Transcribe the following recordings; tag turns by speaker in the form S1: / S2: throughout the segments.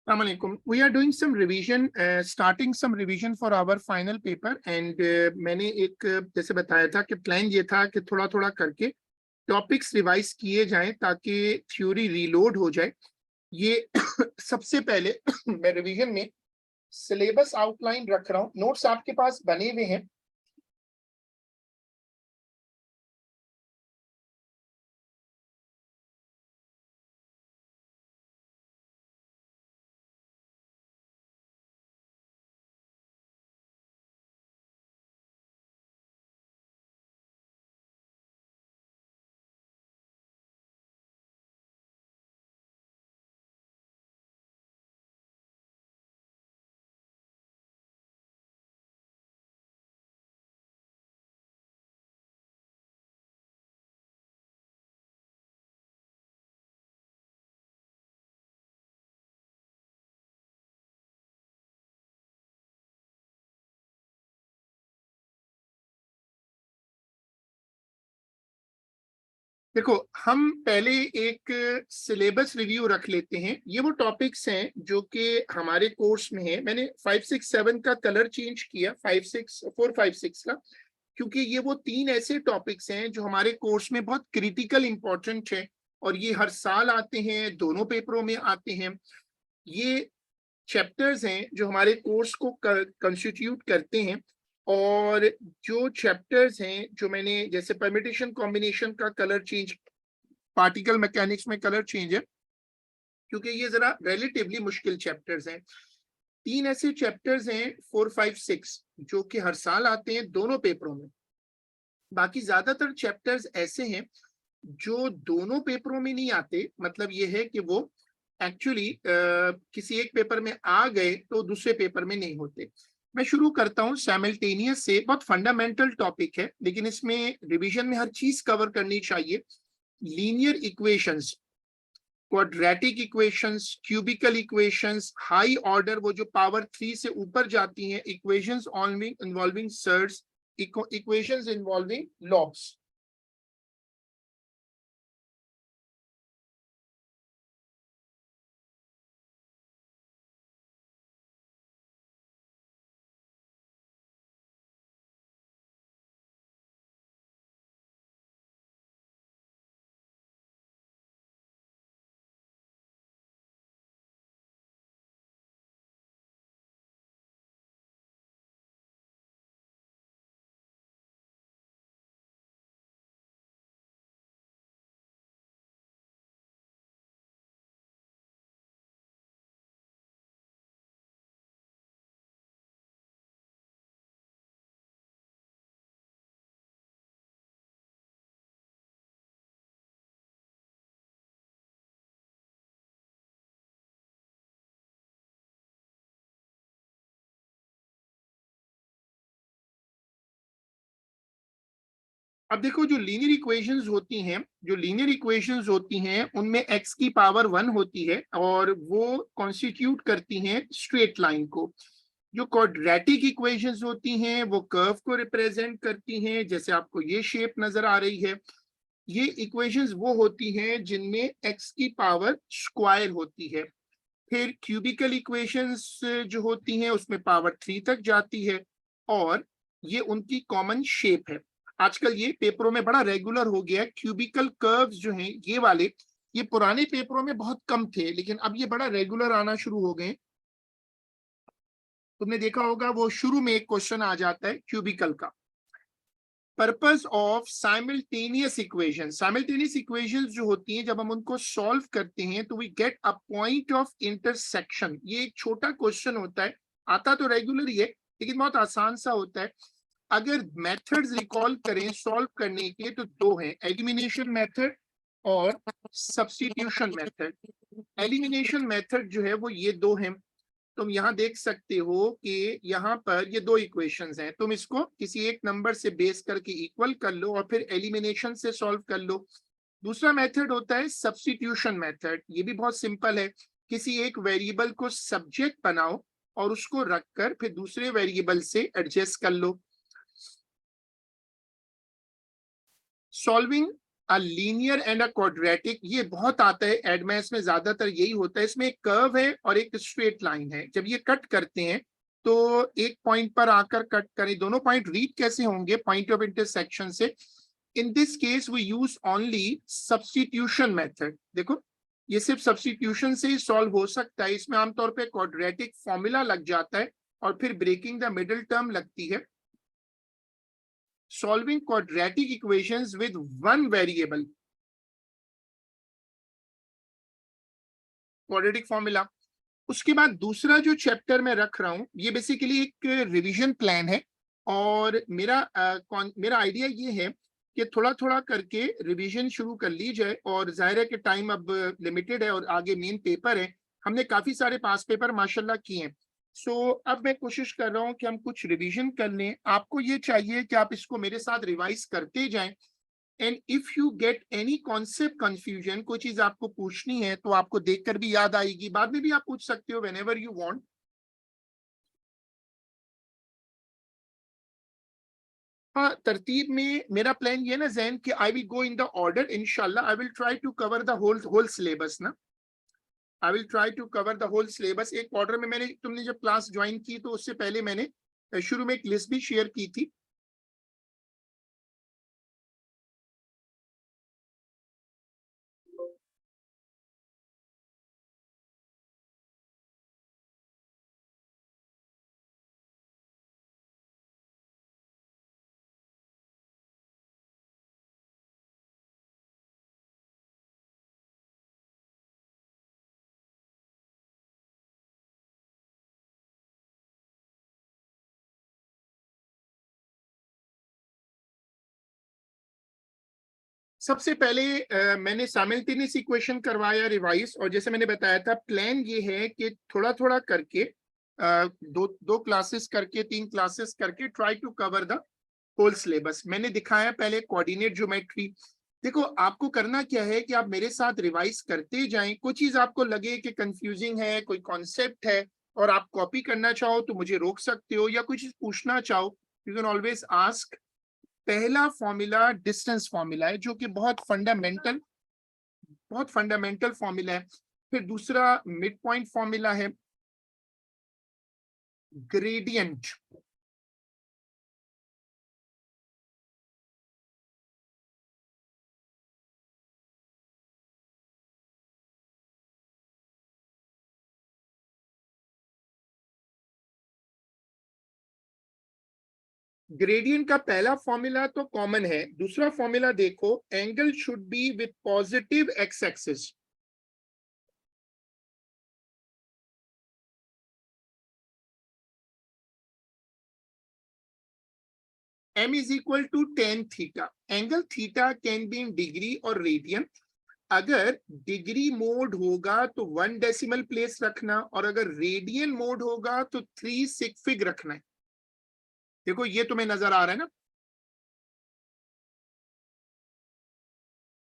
S1: Assalamualaikum. We are doing some revision, starting some revision for our final paper and मैंने एक जैसे बताया था कि प्लान ये था कि थोड़ा थोड़ा करके टॉपिक्स रिवाइज किए जाएं ताकि थ्योरी रीलोड हो जाए। ये सबसे पहले मैं रिवीजन में सिलेबस आउटलाइन रख रहा हूँ। नोट्स आपके पास बने हुए हैं। देखो, हम पहले एक सिलेबस रिव्यू रख लेते हैं। ये वो टॉपिक्स हैं जो कि हमारे कोर्स में है। मैंने 5, 6, 7 का कलर चेंज किया, 5, 6, 4, 5, 6 का, क्योंकि ये वो 3 ऐसे टॉपिक्स हैं जो हमारे कोर्स में बहुत क्रिटिकल इंपॉर्टेंट है और ये हर साल आते हैं, दोनों पेपरों में आते हैं। ये चैप्टर्स हैं जो हमारे कोर्स को कंस्टिट्यूट करते हैं। और जो चैप्टर्स हैं जो मैंने जैसे परमिटेशन कॉम्बिनेशन का कलर चेंज, पार्टिकल मैकेनिक्स में कलर चेंज है, क्योंकि ये जरा रिलेटिवली मुश्किल चैप्टर्स हैं। 3 ऐसे चैप्टर्स हैं 4, 5, 6 जो कि हर साल आते हैं दोनों पेपरों में। बाकी ज्यादातर चैप्टर्स ऐसे हैं जो दोनों पेपरों में नहीं आते। मतलब ये है कि वो एक्चुअली किसी एक पेपर में आ गए तो दूसरे पेपर में नहीं होते। मैं शुरू करता हूँ साइमल्टेनियस से। बहुत फंडामेंटल टॉपिक है लेकिन इसमें रिवीजन में हर चीज कवर करनी चाहिए। Linear equations, quadratic equations, cubical equations, high order वो जो पावर 3 से ऊपर जाती हैं, equations involving surds, equations involving logs. अब देखो, जो लीनियर इक्वेशंस होती हैं, उनमें x की पावर 1 होती है और वो कॉन्स्टिट्यूट करती हैं स्ट्रेट लाइन को। जो क्वाड्रेटिक इक्वेशंस होती हैं वो कर्व को रिप्रेजेंट करती हैं, जैसे आपको ये शेप नजर आ रही है। ये इक्वेशंस वो होती हैं जिनमें x की पावर स्क्वायर होती है। फिर क्यूबिकल इक्वेशंस जो होती हैं उसमें पावर 3 तक जाती है और ये उनकी कॉमन शेप है। आजकल ये पेपरों में बड़ा रेगुलर हो गया है। क्यूबिकल कर्व्स जो हैं ये वाले, ये पुराने पेपरों में बहुत कम थे लेकिन अब ये बड़ा रेगुलर आना शुरू हो गए। तुमने देखा होगा वो शुरू में एक क्वेश्चन आ जाता है क्यूबिकल का। पर्पस ऑफ साइमल्टेनियस इक्वेशंस जो होती हैं, जब हम उनको सॉल्व करते हैं तो we get a point of intersection. ये एक छोटा क्वेश्चन होता है, आता तो रेगुलर ही है लेकिन बहुत आसान सा होता है। अगर मेथड्स रिकॉल करें सॉल्व करने के तो दो हैं, एलिमिनेशन मेथड और सब्स्टिट्यूशन मेथड। एलिमिनेशन मेथड जो है वो ये दो हैं। तुम यहाँ देख सकते हो कि यहाँ पर ये दो इक्वेशंस हैं, तुम इसको किसी एक नंबर से बेस करके इक्वल कर लो और फिर एलिमिनेशन से सॉल्व कर लो। दूसरा मेथड होता है सब्स्टिट्यूशन मेथड। ये भी बहुत सिंपल है। किसी एक वेरिएबल को सब्जेक्ट बनाओ और उसको रखकर फिर दूसरे वेरिएबल से एडजस्ट कर लो। Solving a linear and a quadratic, ये बहुत आता है एडमेंस में, ज्यादातर यही होता है। इसमें एक कर्व है और एक स्ट्रेट लाइन है। जब ये कट करते हैं तो एक पॉइंट पर आकर कट करें, दोनों पॉइंट रीड कैसे होंगे? पॉइंट ऑफ इंटरसेक्शन से। In this case we use only substitution method. देखो, ये सिर्फ सब्स्टिट्यूशन से ही सॉल्व हो सकता है। इसमें आमतौर पे क्वाड्रेटिक फॉर्मूला लग जाता है और फिर ब्रेकिंग द मिडिल टर्म लगती है। Solving quadratic equations with one variable, quadratic formula. उसके बाद दूसरा जो चैप्टर मैं रख रहा हूं, ये बेसिकली एक रिवीजन प्लान है। और मेरा आइडिया ये है कि थोड़ा थोड़ा करके रिवीजन शुरू कर ली जाए। और जाहिर है कि टाइम अब लिमिटेड है और आगे मेन पेपर है। हमने काफी सारे पास पेपर माशाल्लाह किए हैं। सो अब मैं कोशिश कर रहा हूं कि हम कुछ रिवीजन कर लें। आपको ये चाहिए कि आप इसको मेरे साथ रिवाइज करते जाएं। And if you get any concept confusion, कोई चीज आपको पूछनी है तो आपको देखकर भी याद आएगी, बाद में भी आप पूछ सकते हो वेन एवर यू वॉन्ट। हाँ, तरतीब में मेरा प्लान ये ना जैन कि I will go in the order. इंशाल्लाह I will try to cover the whole syllabus ना। I will try to cover the whole syllabus एक ऑर्डर में। मैंने, तुमने जब क्लास ज्वाइन की तो उससे पहले मैंने शुरू में एक लिस्ट भी शेयर की थी। सबसे पहले मैंने साइमल्टेनियस इक्वेशन करवाया रिवाइज। और जैसे मैंने बताया था, प्लान ये है कि थोड़ा थोड़ा करके दो दो क्लासेस करके, तीन क्लासेस करके try to cover the whole syllabus. मैंने दिखाया पहले कोऑर्डिनेट ज्योमेट्री। देखो, आपको करना क्या है कि आप मेरे साथ रिवाइज करते जाएं। कोई चीज आपको लगे कि कंफ्यूजिंग है, कोई कॉन्सेप्ट है और आप कॉपी करना चाहो तो मुझे रोक सकते हो, या कोई चीज पूछना चाहो, यू कैन ऑलवेज आस्क। पहला फॉर्मूला डिस्टेंस फॉर्मूला है, जो कि बहुत फंडामेंटल फॉर्मूला है। फिर दूसरा मिड पॉइंट फॉर्मूला है, ग्रेडियंट। ग्रेडियंट का पहला फॉर्मूला तो कॉमन है। दूसरा फॉर्मूला देखो, angle should be with positive x axis. m is equal to tan theta. Angle theta can be in degree और रेडियन। अगर डिग्री मोड होगा तो 1 डेसिमल प्लेस रखना, और अगर रेडियन मोड होगा तो 3 सिग फिग रखना है। देखो, ये तुम्हें नजर आ रहा है ना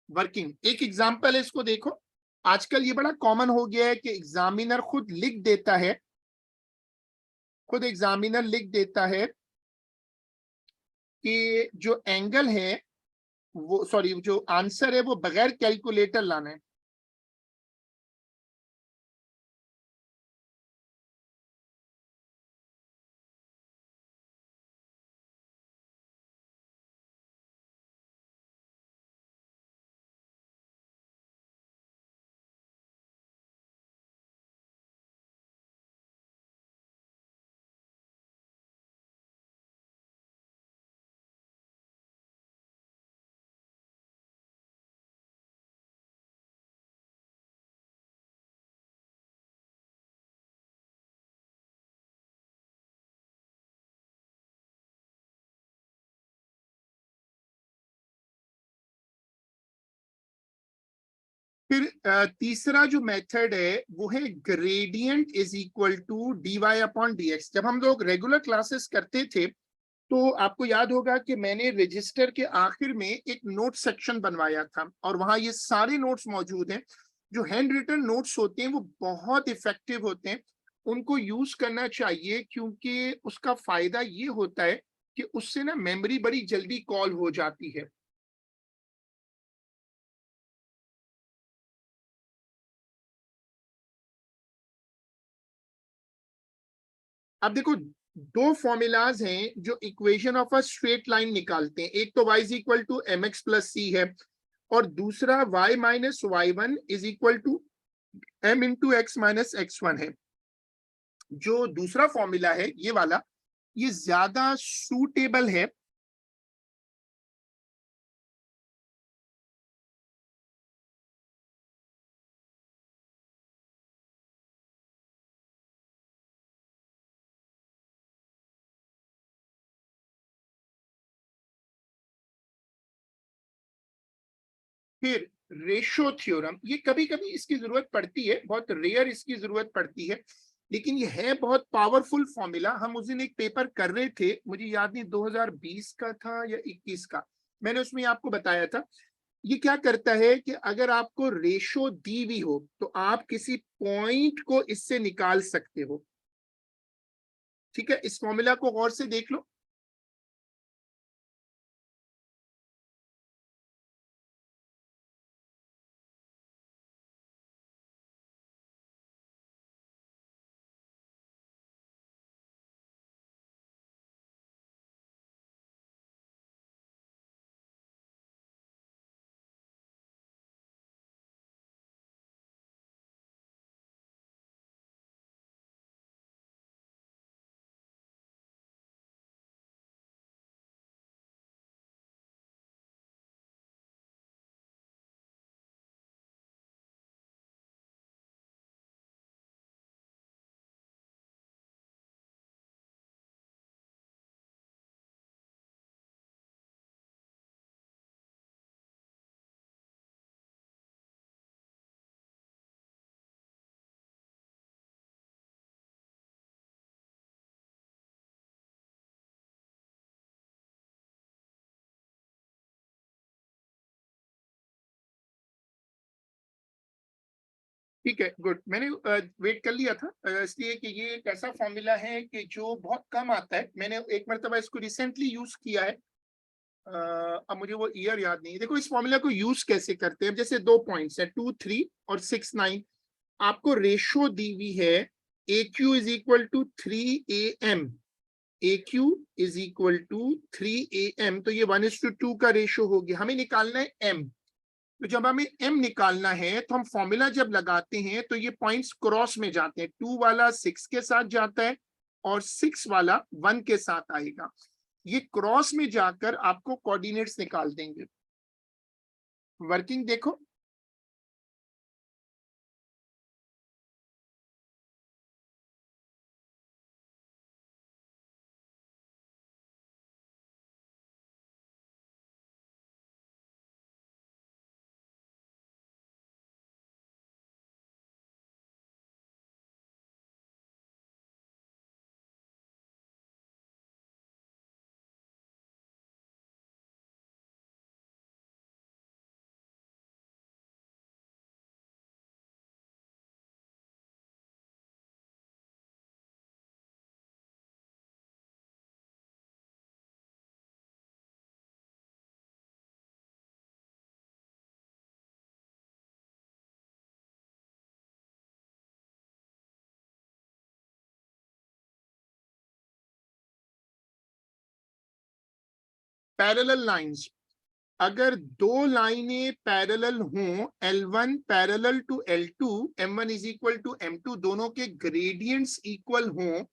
S1: वर्किंग? एक एग्जांपल है, इसको देखो। आजकल ये बड़ा कॉमन हो गया है कि एग्जामिनर खुद लिख देता है, खुद एग्जामिनर लिख देता है कि जो एंगल है वो, सॉरी, जो आंसर है वो बगैर कैलकुलेटर लाना है। फिर तीसरा जो मेथड है वो है gradient is equal to d y upon d x. जब हम लोग रेगुलर क्लासेस करते थे तो आपको याद होगा कि मैंने रजिस्टर के आखिर में एक नोट सेक्शन बनवाया था, और वहां ये सारे नोट्स मौजूद हैं। जो हैंड रिटन नोट्स होते हैं वो बहुत इफेक्टिव होते हैं, उनको यूज करना चाहिए, क्योंकि उसका फायदा ये होता है कि उससे ना मेमोरी बड़ी जल्दी कॉल हो जाती है। अब देखो, दो फॉर्मूलाज हैं जो equation of a straight line निकालते हैं। एक तो y is equal to m x plus c है, और दूसरा y minus y one is equal to m into x minus x one है। जो दूसरा फॉर्मूला है ये वाला, ये ज्यादा सूटेबल है। फिर रेशो थ्योरम, ये कभी कभी इसकी जरूरत पड़ती है, बहुत रेयर इसकी जरूरत पड़ती है, लेकिन ये है बहुत पावरफुल फॉर्मूला। हम उस दिन एक पेपर कर रहे थे, मुझे याद नहीं 2020 का था या 21 का, मैंने उसमें आपको बताया था। ये क्या करता है कि अगर आपको रेशो दी हुई हो तो आप किसी पॉइंट को इससे निकाल सकते हो। ठीक है, इस फॉर्मूला को गौर से देख लो। ठीक है, गुड। मैंने वेट कर लिया था, इसलिए कि ये एक ऐसा फॉर्मूला है कि जो बहुत कम आता है। मैंने एक मरतबा इसको रिसेंटली यूज किया है। अब मुझे वो ईयर याद नहीं है। देखो, इस फॉर्मूला को यूज कैसे करते हैं। जैसे दो पॉइंट्स है 2 3 और 6 9, आपको रेशो दी हुई है a q is equal to 3 AM। A q is equal to 3 AM, तो ये 1:2 का रेशो हो गया। हमें निकालना है एम। तो जब हमें एम निकालना है तो हम फॉर्मूला जब लगाते हैं तो ये पॉइंट्स क्रॉस में जाते हैं। 2 वाला 6 के साथ जाता है और 6 वाला 1 के साथ आएगा। ये क्रॉस में जाकर आपको कोऑर्डिनेट्स निकाल देंगे। वर्किंग देखो। पैरेलल लाइंस, अगर दो लाइनें पैरेलल हों, L1 parallel to L2, M1 is equal to M2, दोनों के ग्रेडियंट्स इक्वल हों,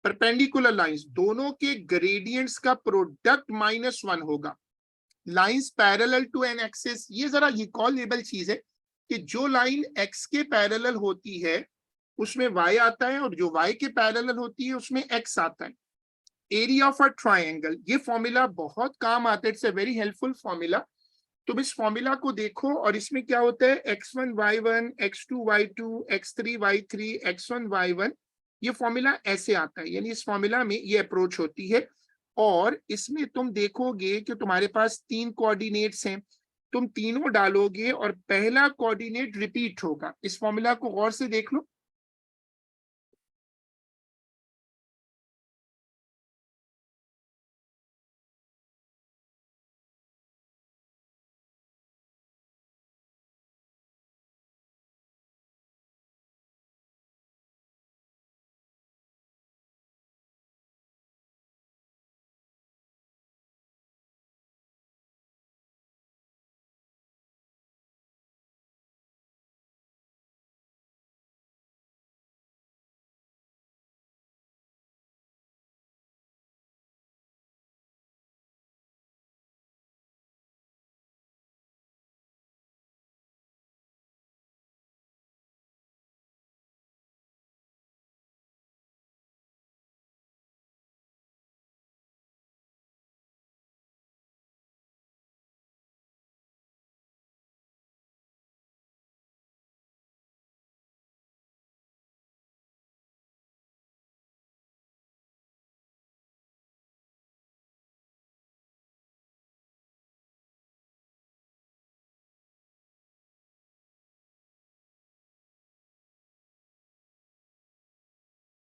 S1: परपेंडिकुलर लाइंस, दोनों के ग्रेडियंट्स का प्रोडक्ट -1 होगा। Lines parallel to an axis, ये जरा रिकॉलेबल चीज है कि जो लाइन एक्स के पैरेलल होती है उसमें y आता है, और जो y के पैरेलल होती है उसमें x आता है। एरिया ऑफ अ ट्राइंगल, ये फॉर्मूला बहुत काम आता है, it's a very helpful formula. तुम इस फॉर्मूला को देखो, और इसमें क्या होता है, x1 y1, x2 y2, x3 y3, x1 y1, ये फॉर्मूला ऐसे आता है। यानी इस फॉर्मूला में ये अप्रोच होती है। और इसमें तुम देखोगे कि तुम्हारे पास 3 कोऑर्डिनेट्स हैं, तुम तीनों डालोगे और पहला कोऑर्डिनेट रिपीट होगा। इस फॉर्मूला को गौर से देख लो।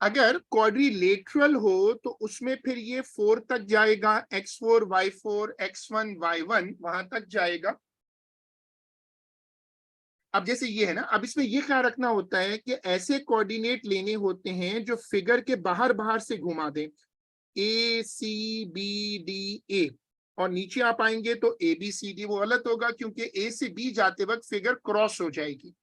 S1: अगर क्वाड्रिलेटरल हो तो उसमें फिर ये 4 तक जाएगा, x4 y4 x1 y1 वहां तक जाएगा। अब जैसे ये है ना, अब इसमें ये ख्याल रखना होता है कि ऐसे कोऑर्डिनेट लेने होते हैं जो फिगर के बाहर बाहर से घुमा दें, ए सी बी डी ए, और नीचे आप आएंगे तो ए बी सी डी, वो गलत होगा क्योंकि ए से बी जाते वक्त फिगर क्रॉस हो जाएगी।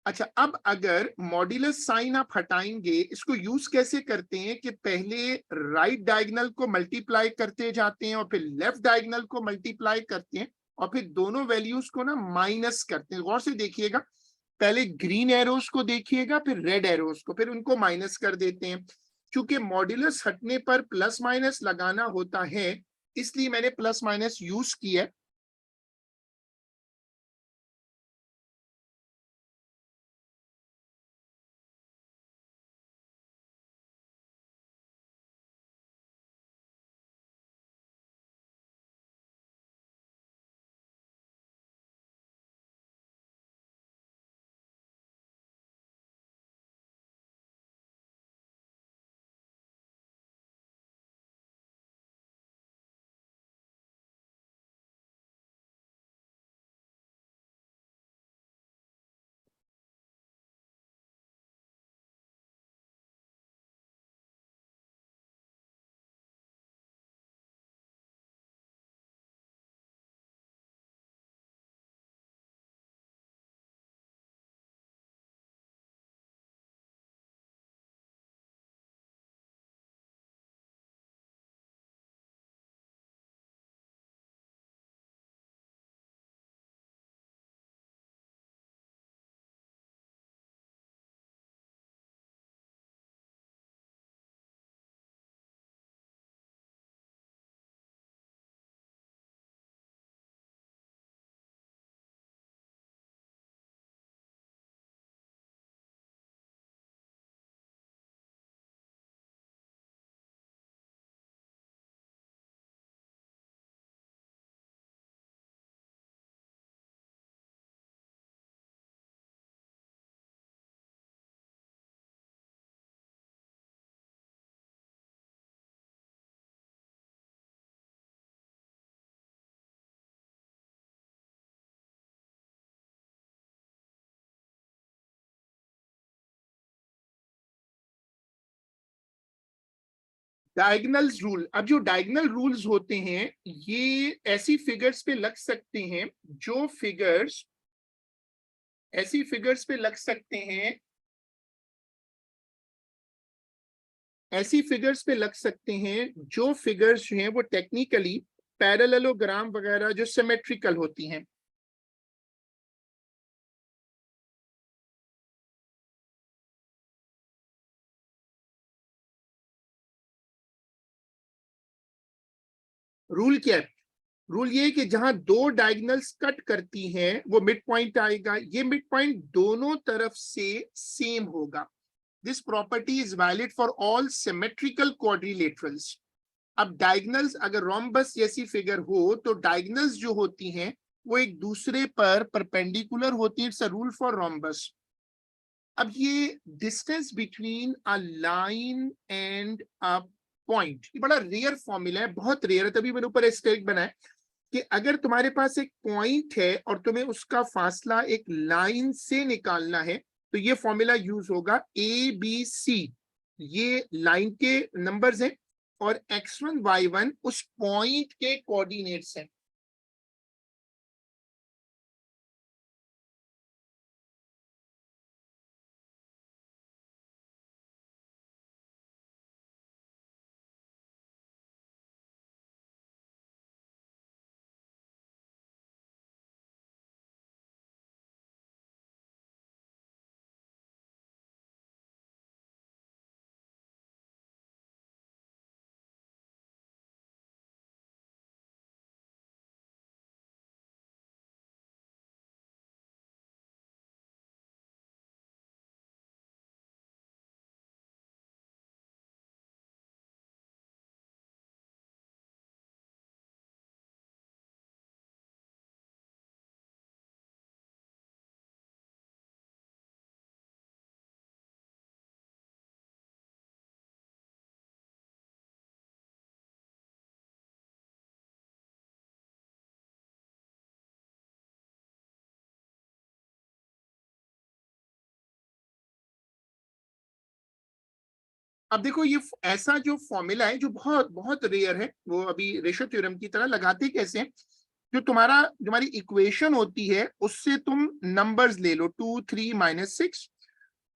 S1: अच्छा, अब अगर मॉड्यूलस साइन आप हटाएंगे, इसको यूज कैसे करते हैं कि पहले राइट डायगोनल को मल्टीप्लाई करते जाते हैं और फिर लेफ्ट डायगोनल को मल्टीप्लाई करते हैं और फिर दोनों वैल्यूज को ना माइनस करते हैं। गौर से देखिएगा, पहले ग्रीन एरोस को देखिएगा फिर रेड एरोस को, फिर उनको माइनस कर देते हैं। क्योंकि मॉड्यूलस हटने पर प्लस माइनस लगाना होता है, इसलिए मैंने प्लस माइनस यूज किया। डायगोनल्स रूल, अब जो डायगोनल रूल्स होते हैं ये ऐसी फिगर्स पे लग सकते हैं, जो फिगर्स ऐसी फिगर्स पे लग सकते हैं, ऐसी फिगर्स पे लग सकते हैं जो फिगर्स जो हैं वो टेक्निकली पैरेललोग्राम वगैरह जो सिमेट्रिकल होती हैं। रूल क्या है? रूल ये है कि जहां दो डायगोनल्स कट करती हैं वो मिड पॉइंट आएगा, ये मिड पॉइंट दोनों तरफ से सेम होगा। This property is valid for all symmetrical quadrilaterals. अब डायगोनल्स अगर रोम्बस जैसी फिगर हो तो डायगोनल्स जो होती हैं वो एक दूसरे पर परपेंडिकुलर होती है। It's a rule for rhombus. अब ये distance between a line and a point, ये बड़ा रेयर फॉर्मूला है, बहुत रेयर है, तभी मैंने ऊपर एस्टेरिक बनाया कि अगर तुम्हारे पास एक पॉइंट है और तुम्हें उसका फासला एक लाइन से निकालना है तो ये फॉर्मूला यूज होगा, ए बी सी ये लाइन के नंबर्स हैं और x1 y1 उस पॉइंट के कोऑर्डिनेट्स हैं। अब देखो ये ऐसा जो फॉर्मूला है जो बहुत बहुत रेयर है, वो अभी रेशो थ्योरम की तरह लगाते कैसे हैं, जो तुम्हारी इक्वेशन होती है उससे तुम नंबर्स ले लो 2 3 - 6,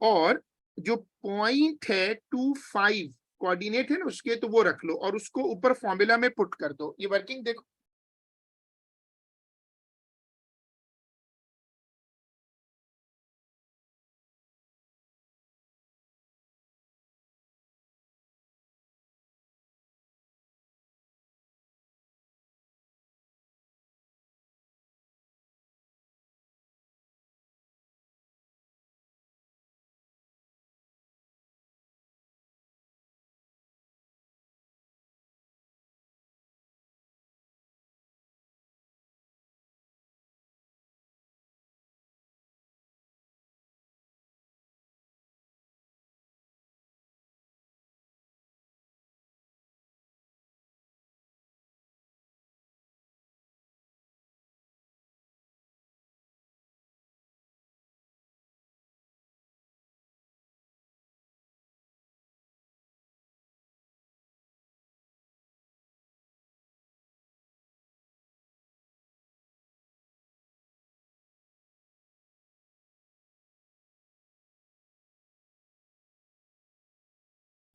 S1: और जो पॉइंट है 2 5 कोऑर्डिनेट है ना उसके, तो वो रख लो और उसको ऊपर फॉर्मूला में पुट कर दो। ये वर्किंग देखो।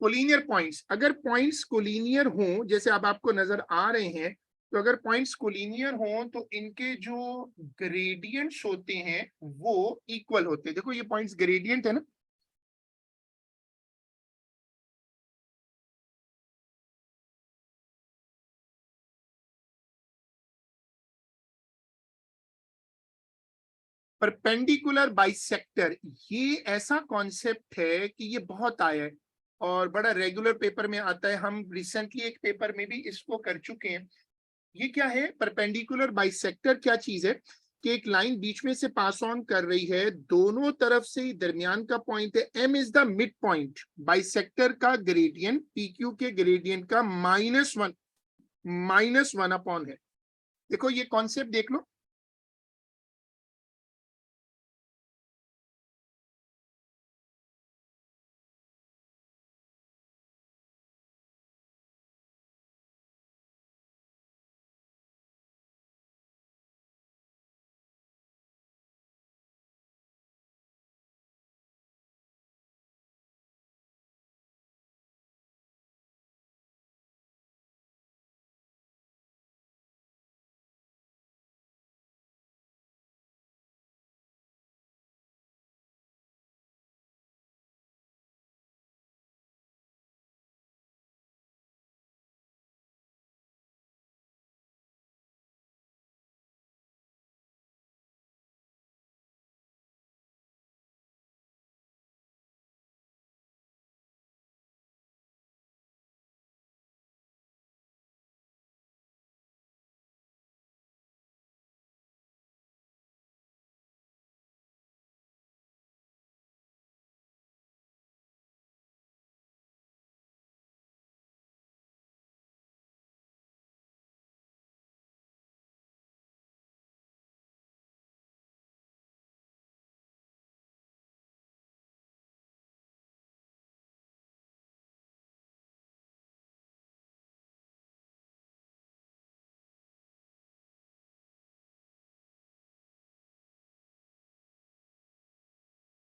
S1: कोलिनियर पॉइंट्स, अगर पॉइंट्स कोलिनियर हों, जैसे अब आपको नजर आ रहे हैं, तो अगर पॉइंट्स कोलिनियर हों तो इनके जो ग्रेडियंट्स होते हैं वो इक्वल होते हैं। देखो ये पॉइंट्स ग्रेडियंट है ना, परपेंडिकुलर बाइसेक्टर, ये ऐसा कॉन्सेप्ट है कि ये बहुत आया है और बड़ा रेगुलर पेपर में आता है। हम रिसेंटली एक पेपर में भी इसको कर चुके हैं। ये क्या है परपेंडिकुलर बाइसेक्टर, क्या चीज है कि एक लाइन बीच में से पास ऑन कर रही है, दोनों तरफ से दरमियान का पॉइंट है, M is the mid point, bisector का ग्रेडियंट पी क्यू के ग्रेडियंट का -1 अपॉन है। देखो ये कॉन्सेप्ट देख लो।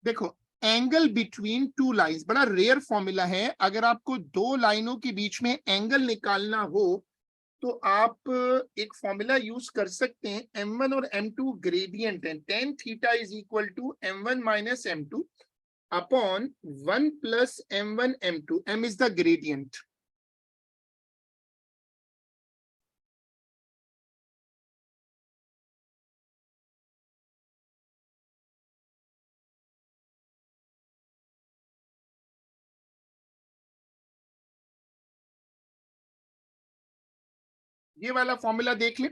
S1: देखो एंगल बिटवीन टू लाइंस बड़ा रेयर फॉर्मूला है। अगर आपको दो लाइनों के बीच में एंगल निकालना हो तो आप एक फॉर्मूला यूज कर सकते हैं। m1 और m2 ग्रेडियंट है, tan theta is equal to m1 minus m2 upon 1 plus m1 m2, m is the gradient. ये वाला फॉर्मूला देख ले।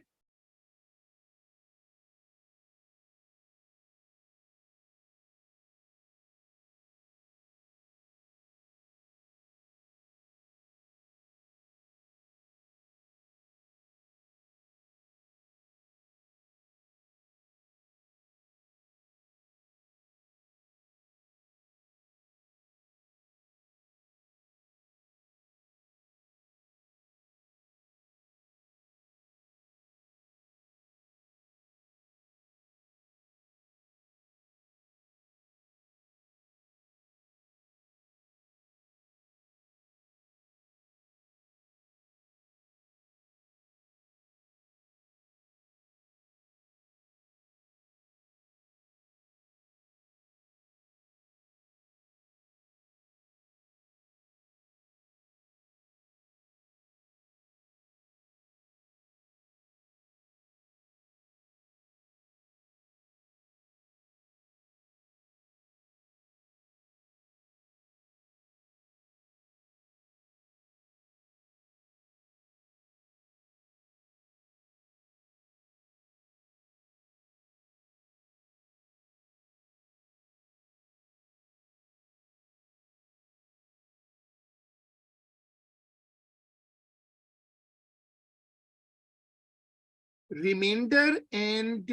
S1: रिमाइंडर एंड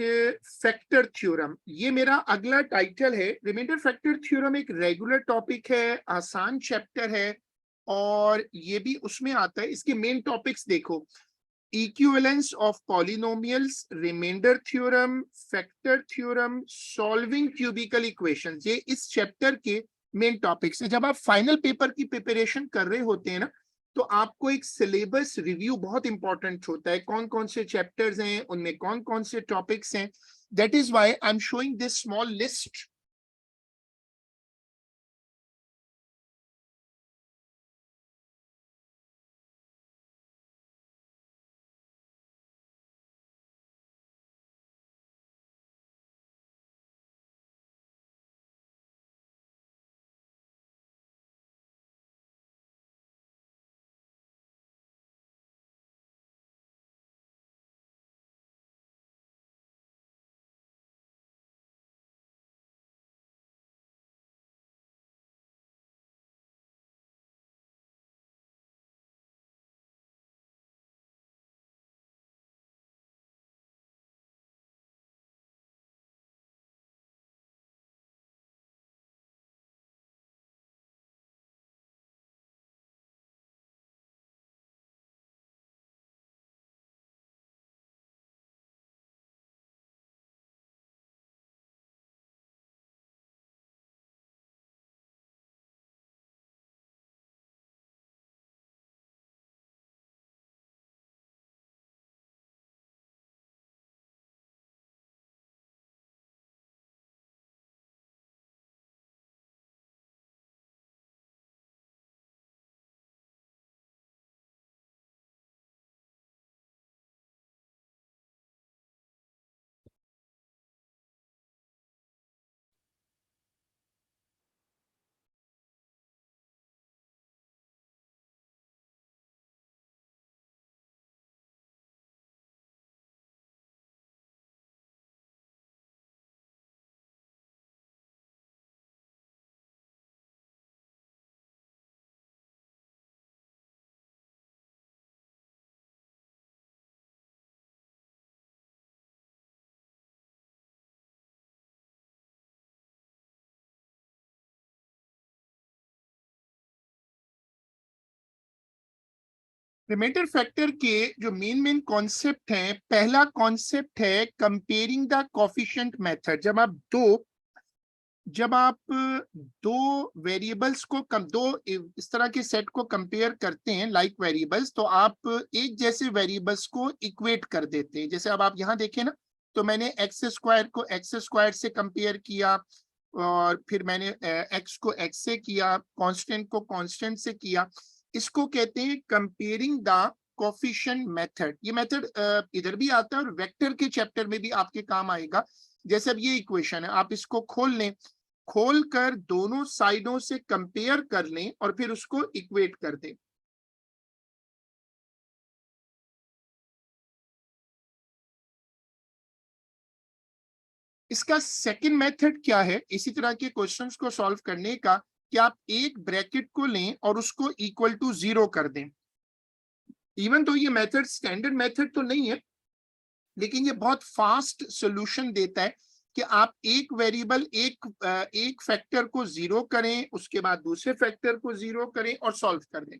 S1: फैक्टर थ्योरम, ये मेरा अगला टाइटल है। रिमाइंडर फैक्टर थ्योरम एक रेगुलर टॉपिक है, आसान चैप्टर है, और ये भी उसमें आता है। इसके मेन टॉपिक्स देखो, equivalence of polynomials, remainder theorem, factor theorem, solving cubical equations, ये इस चैप्टर के मेन टॉपिक्स है। जब आप फाइनल पेपर की प्रिपरेशन कर रहे होते हैं ना, तो आपको एक सिलेबस रिव्यू बहुत इंपॉर्टेंट होता है, कौन कौन से चैप्टर्स हैं, उनमें कौन कौन से टॉपिक्स हैं। That is why I am showing this small list. Remainder factor के जो मेन मेन कॉन्सेप्ट हैं, पहला कॉन्सेप्ट है कंपेयरिंग द कोफिशिएंट मेथड। जब आप दो वेरिएबल्स को दो इस तरह के सेट को कंपेयर करते हैं, लाइक वेरिएबल्स, तो आप एक जैसे वेरिएबल्स को इक्वेट कर देते हैं। जैसे अब आप यहाँ देखें ना, तो मैंने एक्स स्क्वायर को एक्स स्क्वायर से कंपेयर किया, और फिर मैंने एक्स को एक्स से किया, कांस्टेंट को कांस्टेंट से किया। इसको कहते हैं कंपेयरिंग द कोफिशिएंट मेथड। ये मेथड इधर भी आता है और वेक्टर के चैप्टर में भी आपके काम आएगा। जैसे अब ये इक्वेशन है, आप इसको खोल लें, खोल कर दोनों साइडों से कंपेयर कर लें और फिर उसको इक्वेट कर दें। इसका सेकंड मेथड क्या है इसी तरह के क्वेश्चंस को सॉल्व करने का, कि आप एक ब्रैकेट को लें और उसको इक्वल टू 0 कर दें। इवन तो ये मेथड स्टैंडर्ड मेथड तो नहीं है, लेकिन ये बहुत फास्ट सॉल्यूशन देता है कि आप एक वेरिएबल एक फैक्टर को 0 करें, उसके बाद दूसरे फैक्टर को 0 करें और सॉल्व कर दें।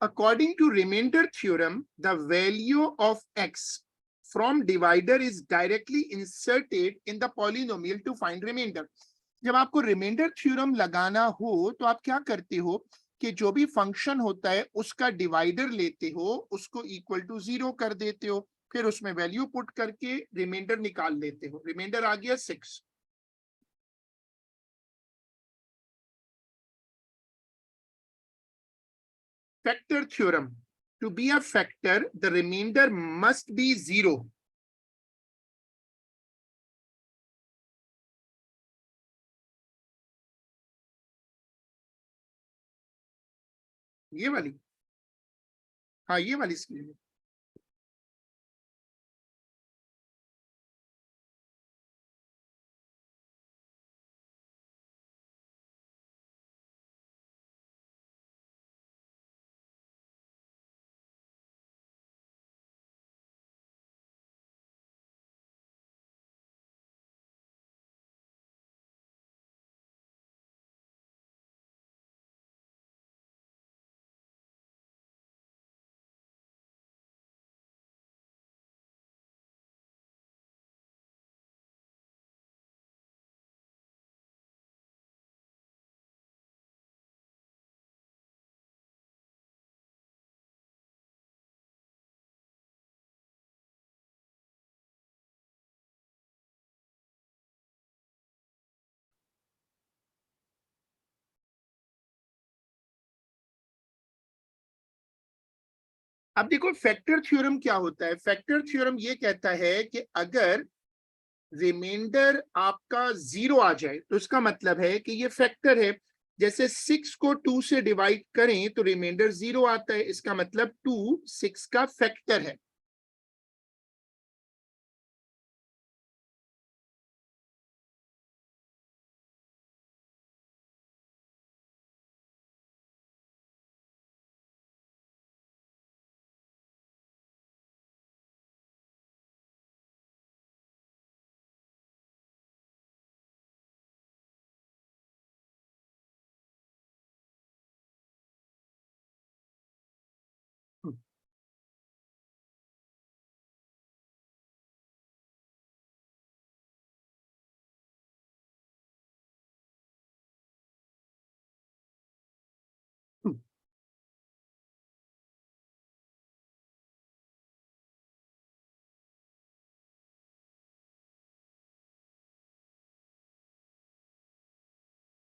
S1: According to remainder theorem, the value of x from divider is directly inserted in the polynomial to find remainder. जब आपको रिमाइंडर थ्योरम लगाना हो तो आप क्या करते हो कि जो भी फंक्शन होता है उसका डिवाइडर लेते हो, उसको इक्वल टू 0 कर देते हो, फिर उसमें वैल्यू पुट करके रिमाइंडर निकाल लेते हो। रिमाइंडर आ गया 6। Factor theorem, to be a factor the remainder must be 0. ये वाली, हाँ ये वाली स्क्रीन में। अब देखो फैक्टर थ्योरम क्या होता है। फैक्टर थ्योरम ये कहता है कि अगर रिमाइंडर आपका 0 आ जाए तो इसका मतलब है कि ये फैक्टर है। जैसे 6 को 2 से डिवाइड करें तो रिमाइंडर 0 आता है, इसका मतलब 2 6 का फैक्टर है।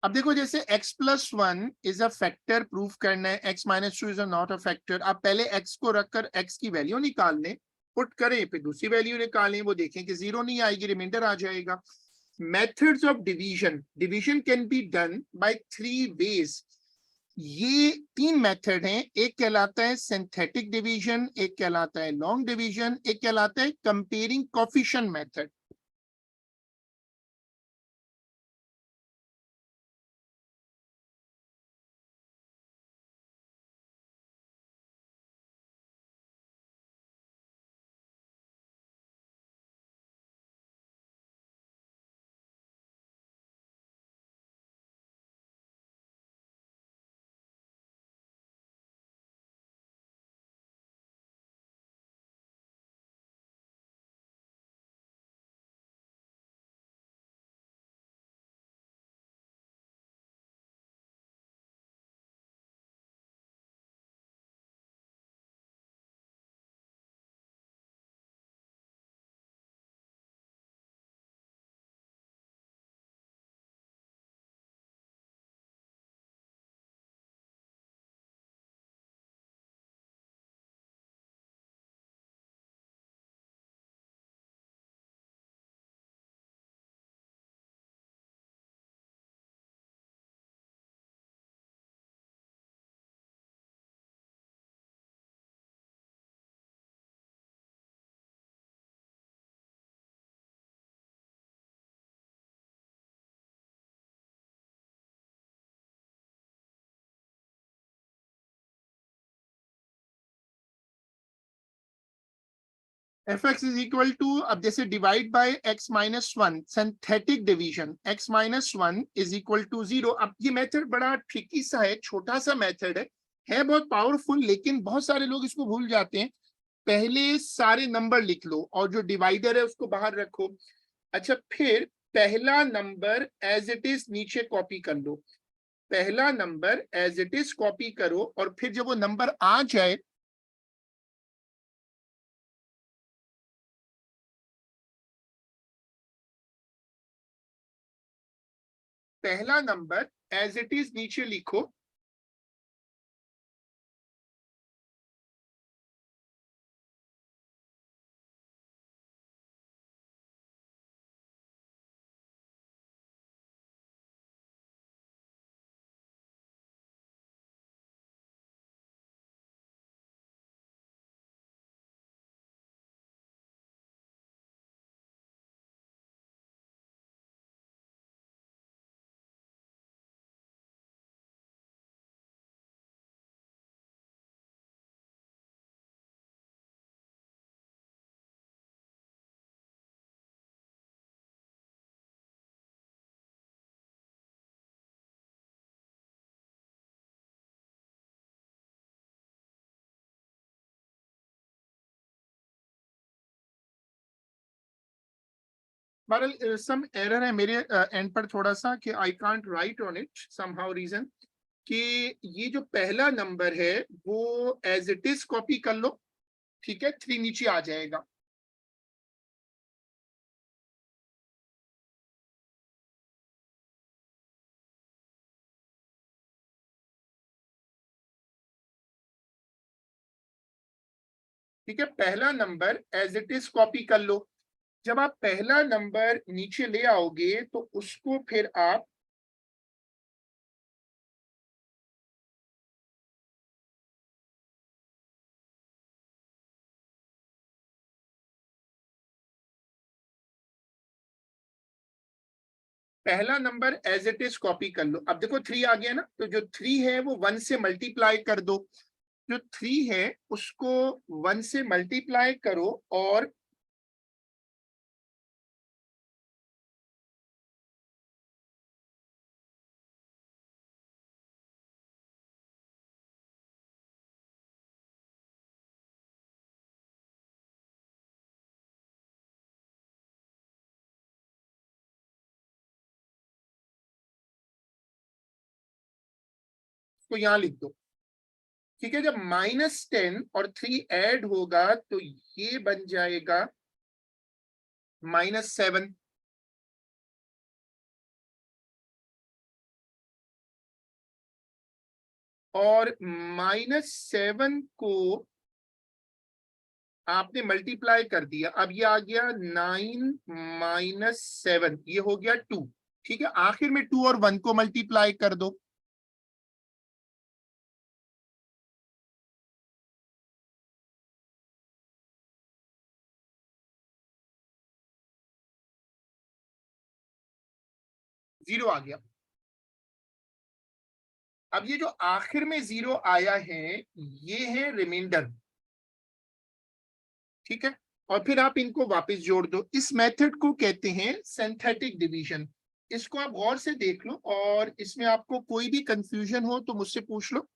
S1: अब देखो जैसे x+1 is a factor, proof करना है x-2 is not a factor. आप पहले x को रखकर x की वैल्यू निकाल लें, पुट करें, फिर दूसरी वैल्यू निकालें, वो देखें कि 0 नहीं आएगी, रिमाइंडर आ जाएगा। Methods of division, division can be done by 3 ways. ये 3 मेथड हैं। एक कहलाता है सिंथेटिक डिवीजन, एक कहलाता है लॉन्ग डिवीजन, एक कहलाता है comparing coefficient method. fx is equal to, अब जैसे divide by x-1, synthetic division, x-1 is equal to 0। अब ये मेथड बड़ा ट्रिकी सा है, छोटा सा मेथड है बहुत पावरफुल, लेकिन बहुत सारे लोग इसको भूल जाते हैं। पहले सारे नंबर लिख लो और जो डिवाइडर है उसको बाहर रखो। अच्छा, फिर पहला नंबर एज इट इज नीचे कॉपी कर लो। पहला number as it is copy करो और फिर जब वो नंबर आ जाए, पहला नंबर एज इट इज नीचे लिखो। बहरहाल सम एरर है मेरे एंड पर थोड़ा सा कि I can't write on it somehow reason, कि ये जो पहला नंबर है वो एज इट इज कॉपी कर लो। ठीक है, 3 नीचे आ जाएगा। ठीक है, पहला number as it is copy कर लो। जब आप पहला नंबर नीचे ले आओगे तो उसको फिर आप पहला number as it is copy कर लो। अब देखो 3 आ गया ना, तो जो 3 है वो 1 से मल्टीप्लाई कर दो। जो 3 है उसको 1 से मल्टीप्लाई करो और उसको यहां लिख दो। ठीक है, जब -10 और 3 ऐड होगा तो ये बन जाएगा -7। और -7 को आपने मल्टीप्लाई कर दिया, अब ये आ गया 9 - 7, ये हो गया 2। ठीक है, आखिर में 2 और 1 को मल्टीप्लाई कर दो। जीरो आ गया। अब ये जो आखिर में 0 आया है ये है रिमाइंडर। ठीक है, और फिर आप इनको वापस जोड़ दो। इस मेथड को कहते हैं सिंथेटिक डिवीजन। इसको आप गौर से देख लो और इसमें आपको कोई भी कंफ्यूजन हो तो मुझसे पूछ लो।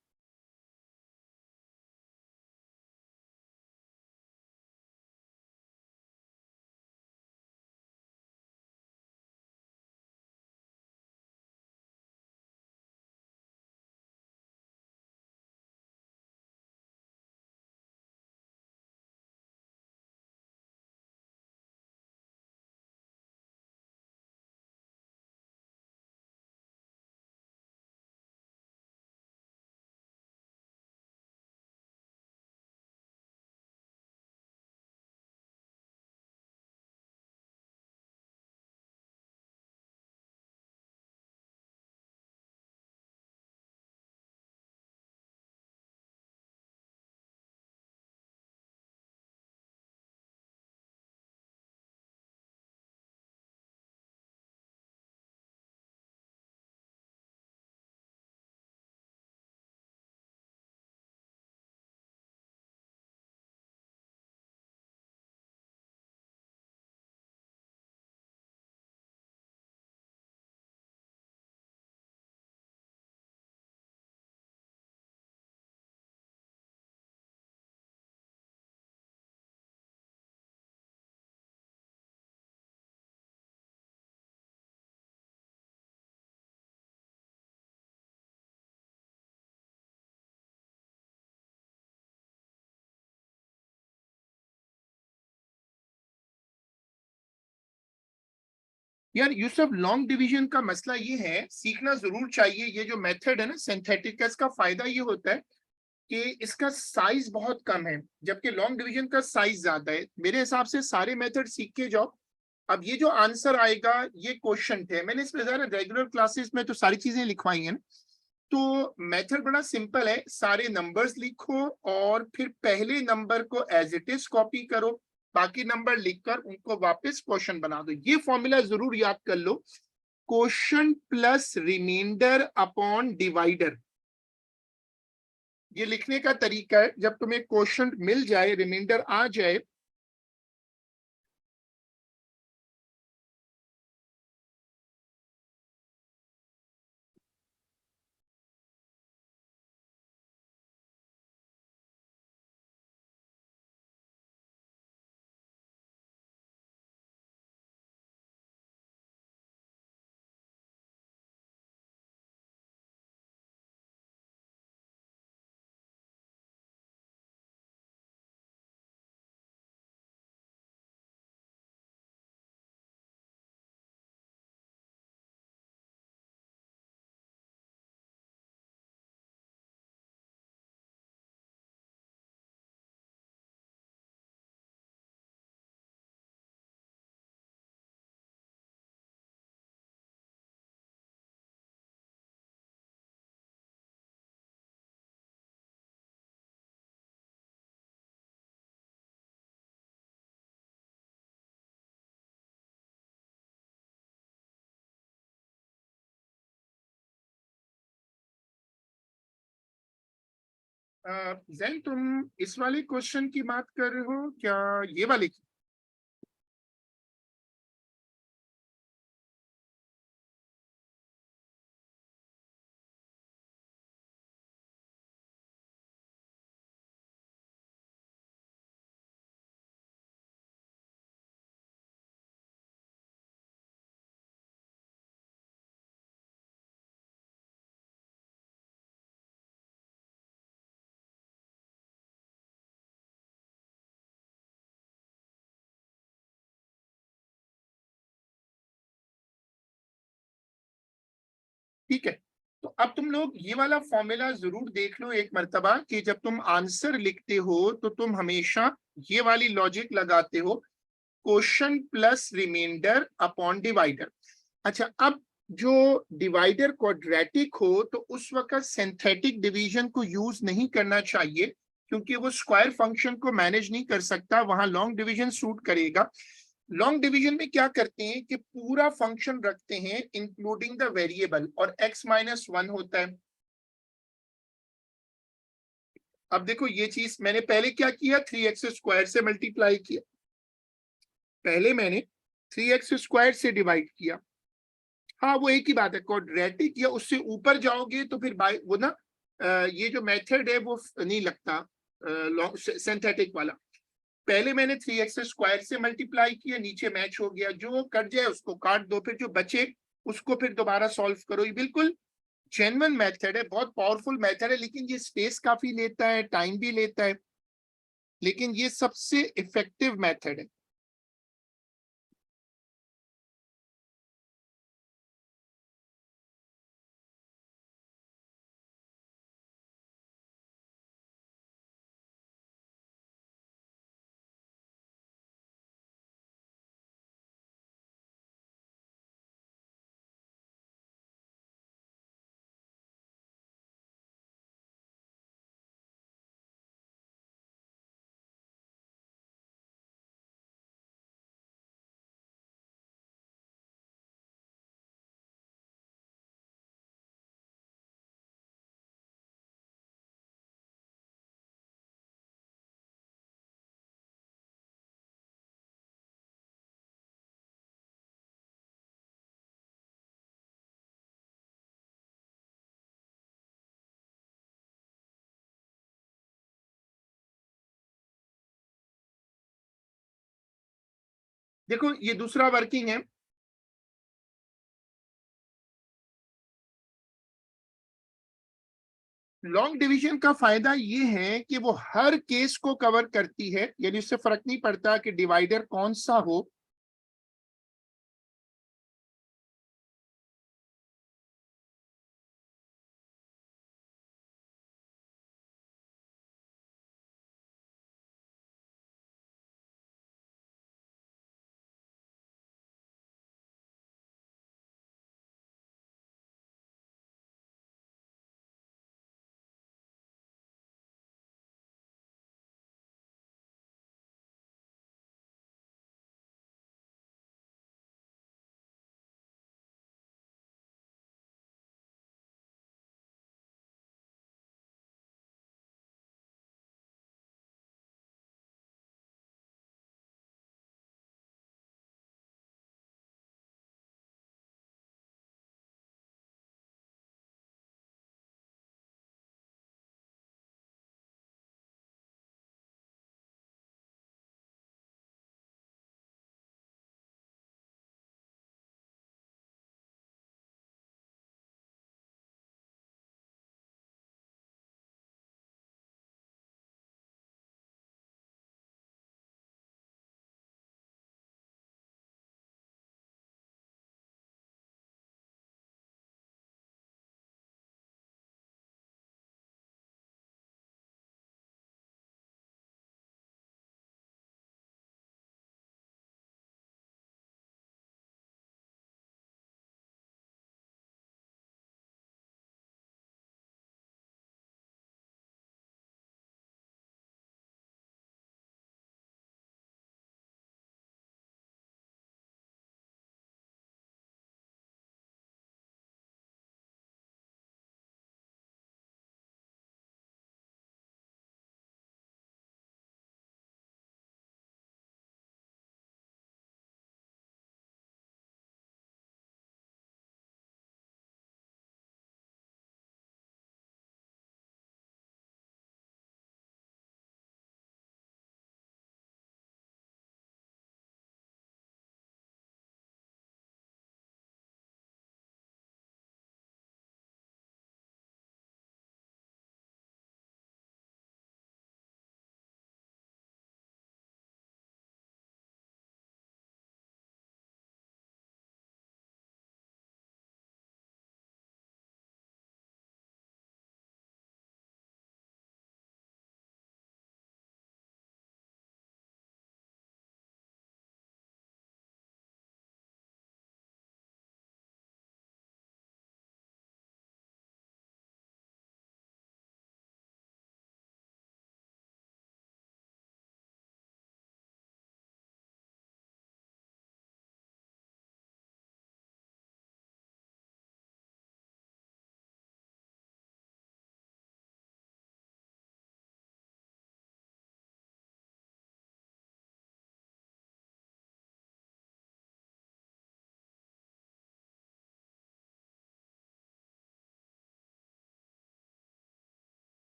S1: यार यूसुफ, लॉन्ग डिवीजन का मसला ये है, सीखना जरूर चाहिए। ये जो मेथड है ना सिंथेटिक का, इसका फायदा ये होता है कि इसका साइज बहुत कम है, जबकि लॉन्ग डिवीजन का साइज ज्यादा है। मेरे हिसाब से सारे मेथड सीख के जाओ। अब ये जो आंसर आएगा ये क्वेश्चन थे, मैंने इसमें जरा रेगुलर क्लासेस में तो सारी चीजें लिखवाई हैं ना। तो मेथड बड़ा सिंपल है, सारे नंबर्स लिखो और फिर पहले नंबर को एज इट इज कॉपी करो, बाकी नंबर लिखकर उनको वापस क्वेश्चन बना दो। ये फॉर्मूला जरूर याद कर लो, question plus remainder upon divider. ये लिखने का तरीका है, जब तुम्हें क्वेश्चन मिल जाए, रिमाइंडर आ जाए, जैन तुम इस वाले क्वेश्चन की बात कर रहे हो क्या, ये वाले की? ठीक है, तो अब तुम लोग ये वाला फॉर्मूला जरूर देख लो एक मर्तबा, कि जब तुम आंसर लिखते हो तो तुम हमेशा ये वाली लॉजिक लगाते हो, question plus remainder upon divider. अच्छा, अब जो डिवाइडर क्वाड्रेटिक हो तो उस वक्त सिंथेटिक डिवीजन को यूज नहीं करना चाहिए, क्योंकि वो स्क्वायर फंक्शन को मैनेज नहीं कर सकता, वहां लॉन्ग डिवीजन सूट करेगा। लॉन्ग डिवीजन में क्या करते हैं कि पूरा फंक्शन रखते हैं इंक्लूडिंग द वेरिएबल, और x-1 होता है। अब देखो ये चीज मैंने पहले क्या किया, 3x² से मल्टीप्लाई किया, पहले मैंने 3x² से डिवाइड किया। हाँ, वो एक ही बात है, क्वाड्रेटिक या उससे ऊपर जाओगे तो फिर बाय वो ना, ये जो मेथड है वो नहीं लगता सिंथेटिक वाला। पहले मैंने 3x² से मल्टीप्लाई किया, नीचे मैच हो गया, जो कट जाए उसको काट दो, फिर जो बचे उसको फिर दोबारा सॉल्व करो। ये बिल्कुल जेन्युइन मेथड है, बहुत पावरफुल मेथड है, लेकिन ये स्पेस काफी लेता है, टाइम भी लेता है, लेकिन ये सबसे इफेक्टिव मेथड है। देखो ये दूसरा वर्किंग है। लॉन्ग डिवीजन का फायदा ये है कि वो हर केस को कवर करती है, यानी उससे फर्क नहीं पड़ता कि डिवाइडर कौन सा हो,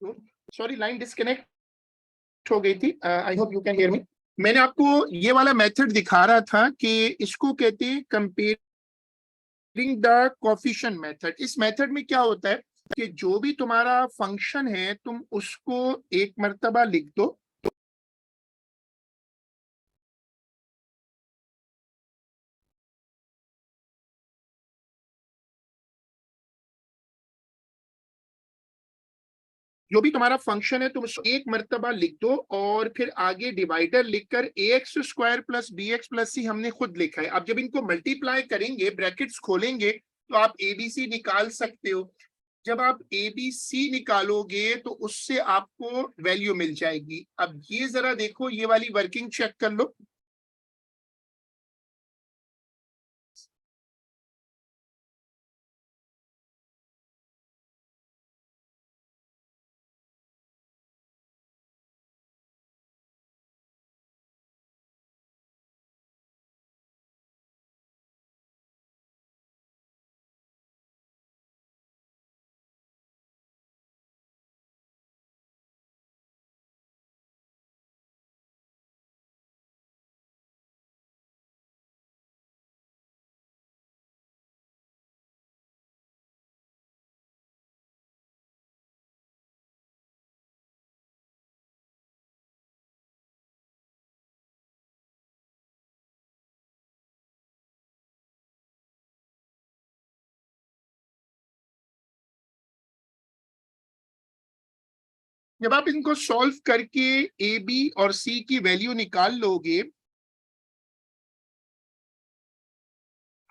S1: सॉरी, लाइन डिस्कनेक्ट हो गई थी। I hope you can hear me. मैंने आपको ये वाला मेथड दिखा रहा था कि इसको कहते हैं कंपेयरिंग द कोफिशिएंट मेथड। इस मेथड में क्या होता है कि जो भी तुम्हारा फंक्शन है तुम उसको एक मर्तबा लिख दो, जो भी तुम्हारा फंक्शन है तुम उसको एक मर्तबा लिख दो, और फिर आगे डिवाइडर लिखकर a x square plus b x plus c हमने खुद लिखा है। अब जब इनको मल्टीप्लाई करेंगे, ब्रैकेट्स खोलेंगे, तो आप ए बी सी निकाल सकते हो। जब आप ए बी सी निकालोगे तो उससे आपको वैल्यू मिल जाएगी। अब ये जरा देखो, ये वाली वर्किंग चेक कर लो। जब आप इनको सॉल्व करके ए बी और सी की वैल्यू निकाल लोगे,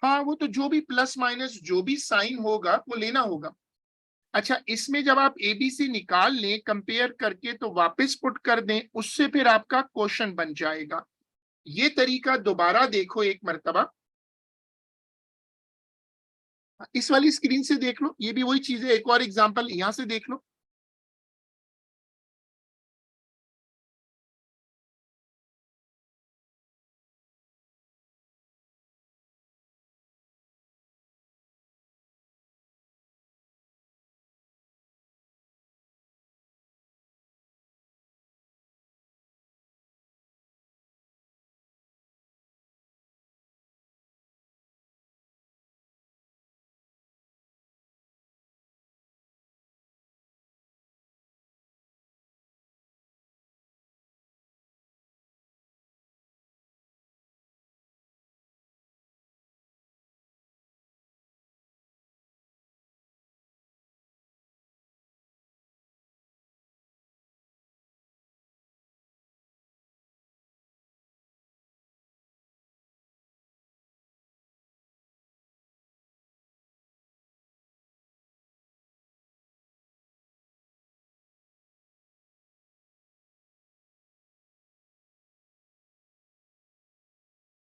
S1: हाँ, वो तो जो भी प्लस माइनस जो भी साइन होगा वो लेना होगा। अच्छा, इसमें जब आप एबीसी निकाल लें कंपेयर करके तो वापस पुट कर दें, उससे फिर आपका क्वेश्चन बन जाएगा। ये तरीका दोबारा देखो एक मर्तबा, इस वाली स्क्रीन से देख लो, ये भी वही चीज है। एक और एग्जांपल यहां से देख लो।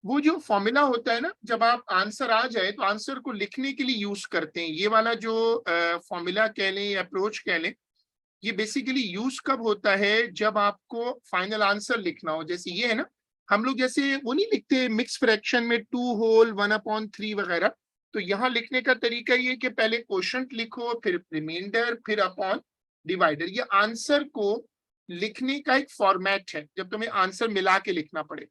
S1: वो जो फॉर्मूला होता है ना, जब आप आंसर आ जाए तो आंसर को लिखने के लिए यूज करते हैं। ये वाला जो फॉर्मूला कह लें या अप्रोच कह लें, ये बेसिकली यूज कब होता है, जब आपको फाइनल आंसर लिखना हो। जैसे ये है ना, हम लोग जैसे वो नहीं लिखते मिक्स फ्रैक्शन में 2 होल 1/3 वगैरह। तो यहाँ लिखने का तरीका ये कि पहले क्वोशंट लिखो, फिर रिमाइंडर, फिर अपॉन डिवाइडर। ये आंसर को लिखने का एक फॉर्मेट है जब तुम्हें आंसर मिला के लिखना पड़े।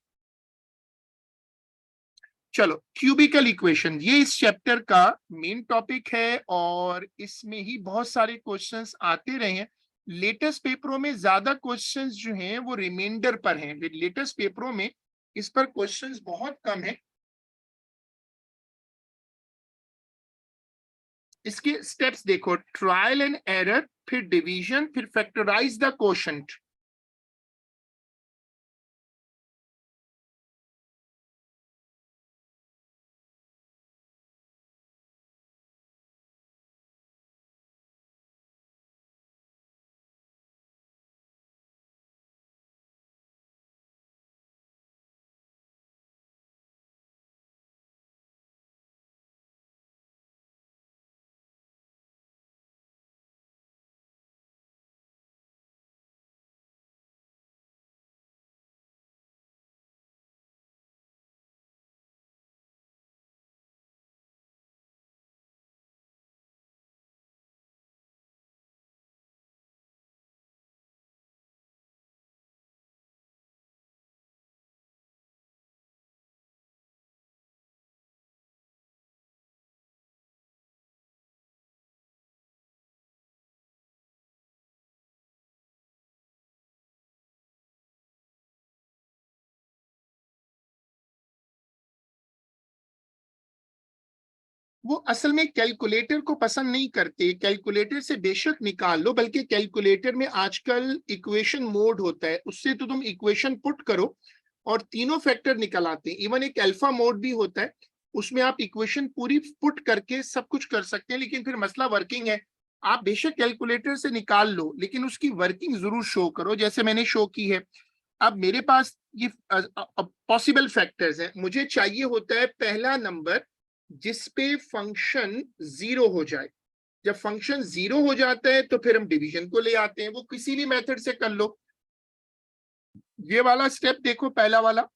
S1: चलो, क्यूबिकल इक्वेशन ये इस चैप्टर का मेन टॉपिक है, और इसमें ही बहुत सारे क्वेश्चंस आते रहे हैं। लेटेस्ट पेपरों में ज्यादा क्वेश्चंस जो हैं वो रिमाइंडर पर हैं। लेटेस्ट पेपरों में इस पर क्वेश्चंस बहुत कम है। इसके स्टेप्स देखो, ट्रायल एंड एरर, फिर डिवीजन, फिर फैक्टराइज द क्वोशंट। वो असल में कैलकुलेटर को पसंद नहीं करते। कैलकुलेटर से बेशक निकाल लो, बल्कि कैलकुलेटर में आजकल इक्वेशन मोड होता है, उससे तो तुम इक्वेशन पुट करो और तीनों फैक्टर निकल आते हैं। इवन एक अल्फा मोड भी होता है, उसमें आप इक्वेशन पूरी पुट करके सब कुछ कर सकते हैं, लेकिन फिर मसला वर्किंग है। आप बेशक कैलकुलेटर से निकाल लो, लेकिन उसकी वर्किंग जरूर शो करो, जैसे मैंने शो की है। अब मेरे पास ये पॉसिबल फैक्टर्स हैं, मुझे चाहिए होता है पहला नंबर जिसपे फंक्शन जीरो हो जाए। जब फंक्शन जीरो हो जाता है तो फिर हम डिवीजन को ले आते हैं, वो किसी भी मेथड से कर लो। ये वाला स्टेप देखो, पहला वाला।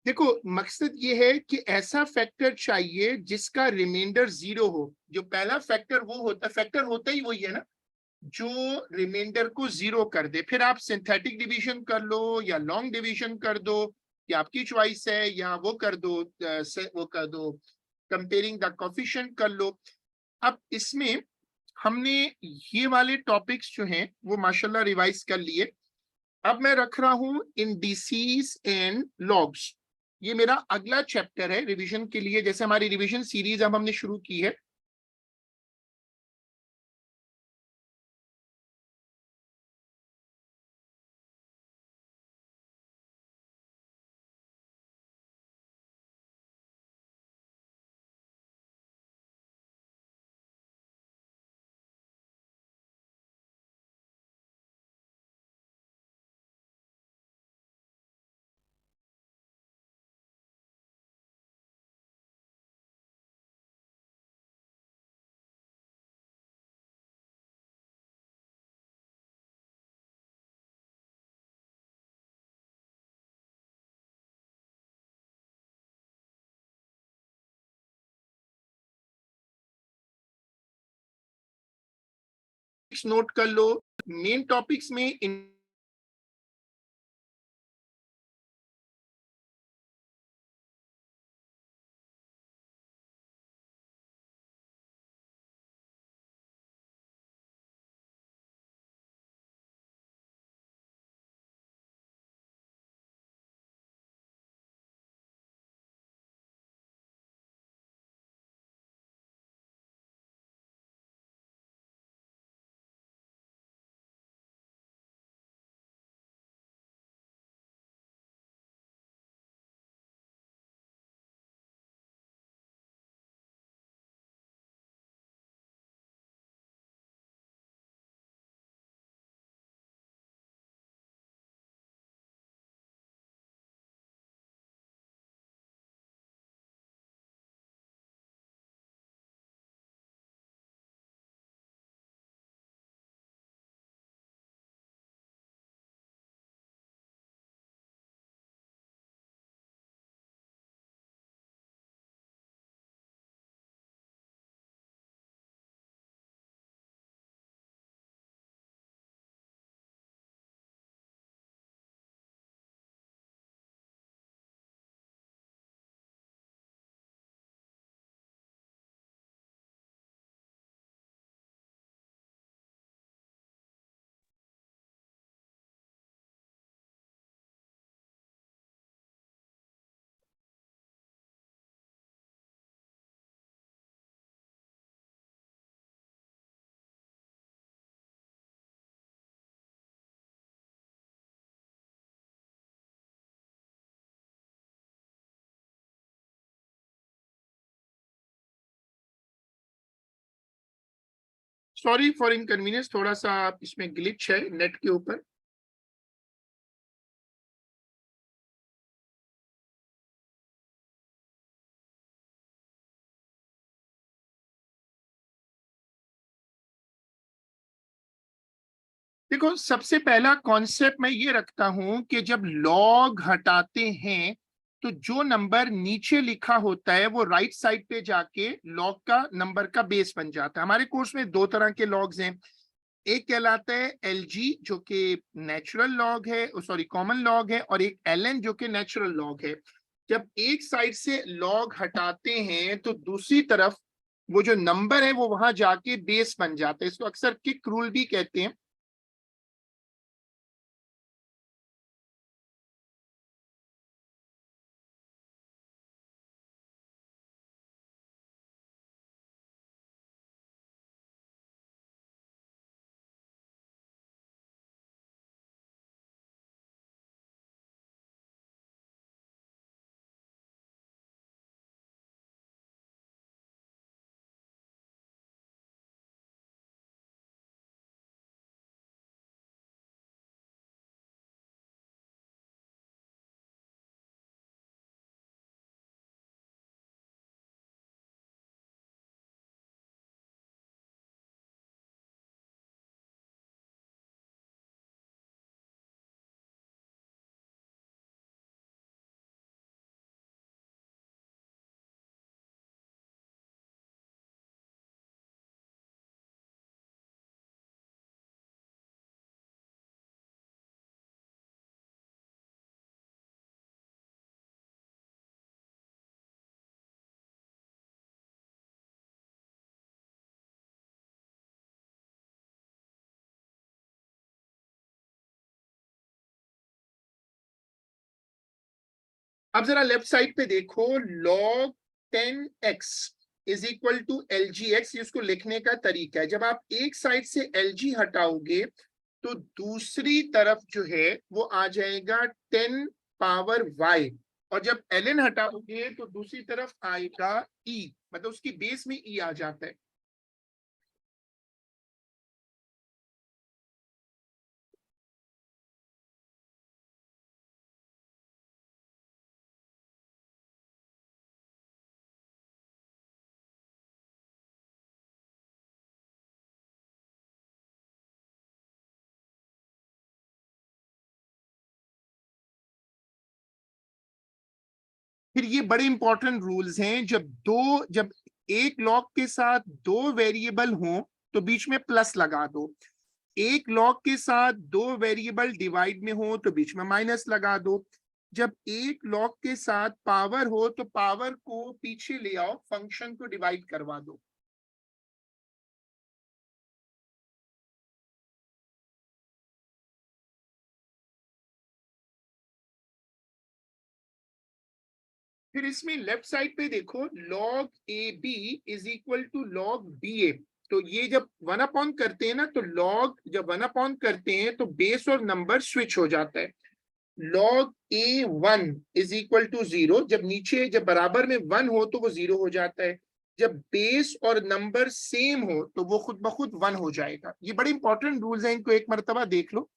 S1: देखो, मकसद ये है कि ऐसा फैक्टर चाहिए जिसका रिमाइंडर जीरो हो। जो पहला फैक्टर वो होता, फैक्टर होता ही वही है ना, जो रिमाइंडर को जीरो कर दे। फिर आप सिंथेटिक डिवीजन कर लो या लॉन्ग डिवीजन कर दो, या आपकी चॉइस है, या वो कर दो, वो कर दो, कंपेयरिंग द कोफिशिएंट कर लो। अब इसमें हमने ये वाले टॉपिक्स जो हैं वो माशाल्लाह रिवाइज कर लिए। अब मैं रख रहा हूं इंडिसेस एंड लॉग्स। ये मेरा अगला चैप्टर है रिवीजन के लिए, जैसे हमारी रिवीजन सीरीज अब हमने शुरू की है। नोट कर लो, मेन टॉपिक्स में सॉरी फॉर इनकन्वीनियंस, थोड़ा सा इसमें ग्लिच है नेट के ऊपर। देखो, सबसे पहला कॉन्सेप्ट मैं ये रखता हूं कि जब लॉग हटाते हैं तो जो नंबर नीचे लिखा होता है वो राइट साइड पे जाके लॉग का नंबर का बेस बन जाता है। हमारे कोर्स में दो तरह के लॉग्स हैं। एक कहलाता है एलजी जो कि नेचुरल लॉग है, सॉरी कॉमन लॉग है, और एक एलएन जो कि नेचुरल लॉग है। जब एक साइड से लॉग हटाते हैं तो दूसरी तरफ वो जो नंबर है वो वहां जाके बेस बन जाता है। इसको अक्सर किक रूल भी कहते हैं। अब जरा लेफ्ट साइड पे देखो, log 10x is equal to L G X. इसको लिखने का तरीका है, जब आप एक साइड से एल जी हटाओगे तो दूसरी तरफ जो है वो आ जाएगा 10 पावर y, और जब एल हटाओगे तो दूसरी तरफ आएगा e, मतलब उसकी बेस में e आ जाता है। फिर ये बड़े इंपॉर्टेंट रूल्स हैं, जब एक लॉग के साथ दो वेरिएबल हों तो बीच में प्लस लगा दो। एक लॉग के साथ दो वेरिएबल डिवाइड में हो तो बीच में माइनस लगा दो। जब एक लॉग के साथ पावर हो तो पावर को पीछे ले आओ, फंक्शन को डिवाइड करवा दो। फिर इसमें लेफ्ट साइड पे देखो, log a b is equal to log b a. तो ये जब वन अपॉन करते हैं ना, तो log जब वन अपॉन करते हैं तो बेस और नंबर स्विच हो जाता है। log A one is equal to zero, जब नीचे जब बराबर में वन हो तो वो जीरो हो जाता है। जब बेस और नंबर सेम हो तो वो खुद ब खुद वन हो जाएगा। ये बड़े इंपॉर्टेंट रूल्स हैं, इनको एक मरतबा देख लो।